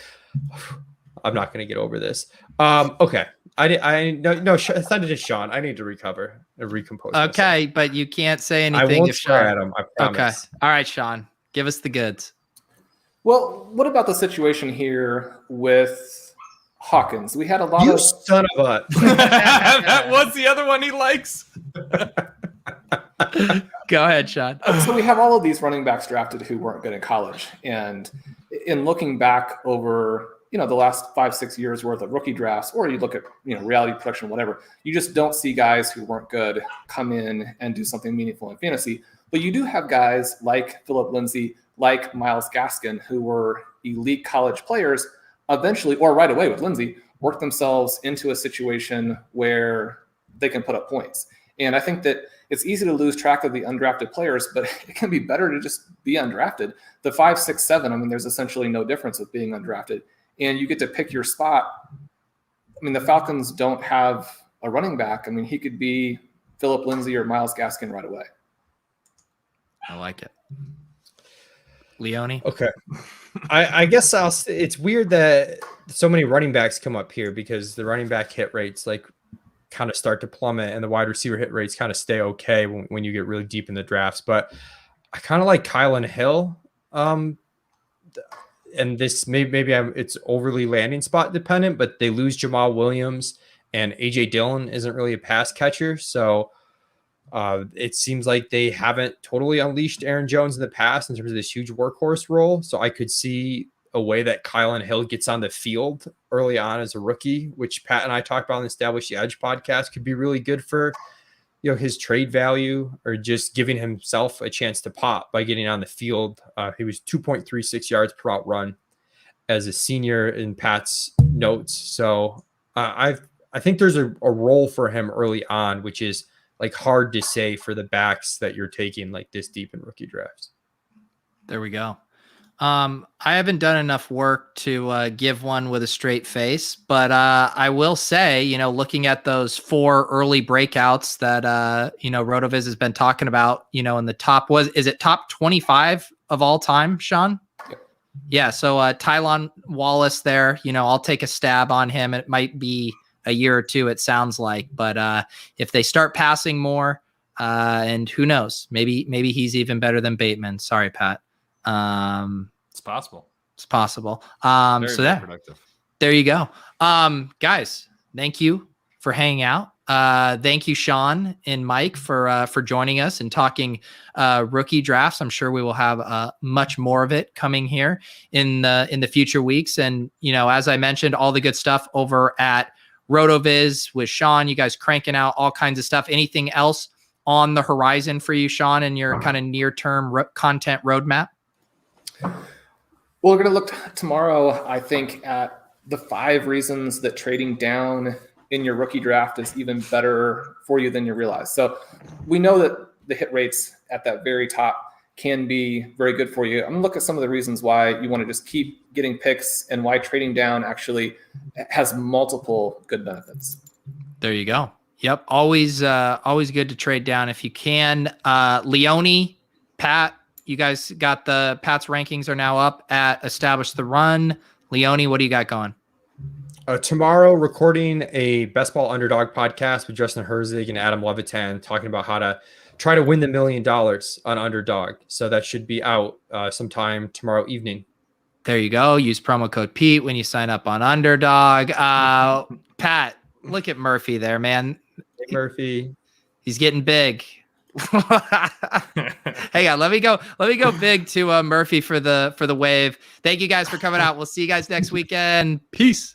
I'm not going to get over this. Okay. No, send it to Shawn. I need to recompose. Okay, myself. But you can't say anything. I won't swear at him. I promise. Okay. All right, Shawn, give us the goods. Well, what about the situation here with Hawkins? We had a lot of son of a. That was the other one he likes. Go ahead, Shawn. So we have all of these running backs drafted who weren't good in college, and in looking back over the last 5-6 years worth of rookie drafts, or you look at reality production, whatever, you just don't see guys who weren't good come in and do something meaningful in fantasy. But you do have guys like Philip Lindsay, like Myles Gaskin, who were elite college players, eventually, or right away with Lindsay, work themselves into a situation where they can put up points. And I think that it's easy to lose track of the undrafted players, but it can be better to just be undrafted. The 5, 6, 7, there's essentially no difference with being undrafted. And you get to pick your spot. The Falcons don't have a running back. he could be Philip Lindsay or Myles Gaskin right away. I like it. Leone? Okay. I guess it's weird that so many running backs come up here because the running back hit rates kind of start to plummet and the wide receiver hit rates kind of stay okay when you get really deep in the drafts. But I kind of like Kylan Hill. And this maybe it's overly landing spot dependent, but they lose Jamal Williams and AJ Dillon isn't really a pass catcher. So It seems like they haven't totally unleashed Aaron Jones in the past in terms of this huge workhorse role. So I could see a way that Kylan Hill gets on the field early on as a rookie, which Pat and I talked about on the Establish the Edge podcast, could be really good for, his trade value or just giving himself a chance to pop by getting on the field. He was 2.36 yards per route run as a senior in Pat's notes. So I think there's a role for him early on, which is like hard to say for the backs that you're taking like this deep in rookie drafts. There we go. I haven't done enough work to give one with a straight face, but I will say, looking at those 4 early breakouts that, Rotoviz has been talking about, in the top, is it top 25 of all time, Shawn? Yep. Yeah. So Tylan Wallace there, I'll take a stab on him. It might be a year or two, it sounds like, but if they start passing more, and who knows, maybe he's even better than Bateman. Sorry, Pat. It's possible. It's possible. Very, So very productive. there you go. Guys, thank you for hanging out. Thank you, Shawn and Mike, for joining us and talking rookie drafts. I'm sure we will have much more of it coming here in the future weeks. And as I mentioned, all the good stuff over at Rotoviz with Shawn. You guys cranking out all kinds of stuff. Anything else on the horizon for you, Shawn, and your kind of near-term content roadmap? Well, we're going to look tomorrow, I think, at the 5 reasons that trading down in your rookie draft is even better for you than you realize. So we know that the hit rates at that very top can be very good for you. I'm going to look at some of the reasons why you want to just keep getting picks and why trading down actually has multiple good benefits. There you go. Yep. Always good to trade down if you can. Leone, Pat, you guys got Pat's rankings are now up at Establish the Run. Leone, what do you got going? Tomorrow, recording a Best Ball Underdog podcast with Justin Herzig and Adam Levitan, talking about how to try to win the $1 million on Underdog. So that should be out sometime tomorrow evening. There you go. Use promo code Pete when you sign up on Underdog. Pat, look at Murphy there, man. Hey, Murphy. He's getting big. Hang on, let me go big to Murphy for the wave. Thank you guys for coming out. We'll see you guys next weekend. Peace.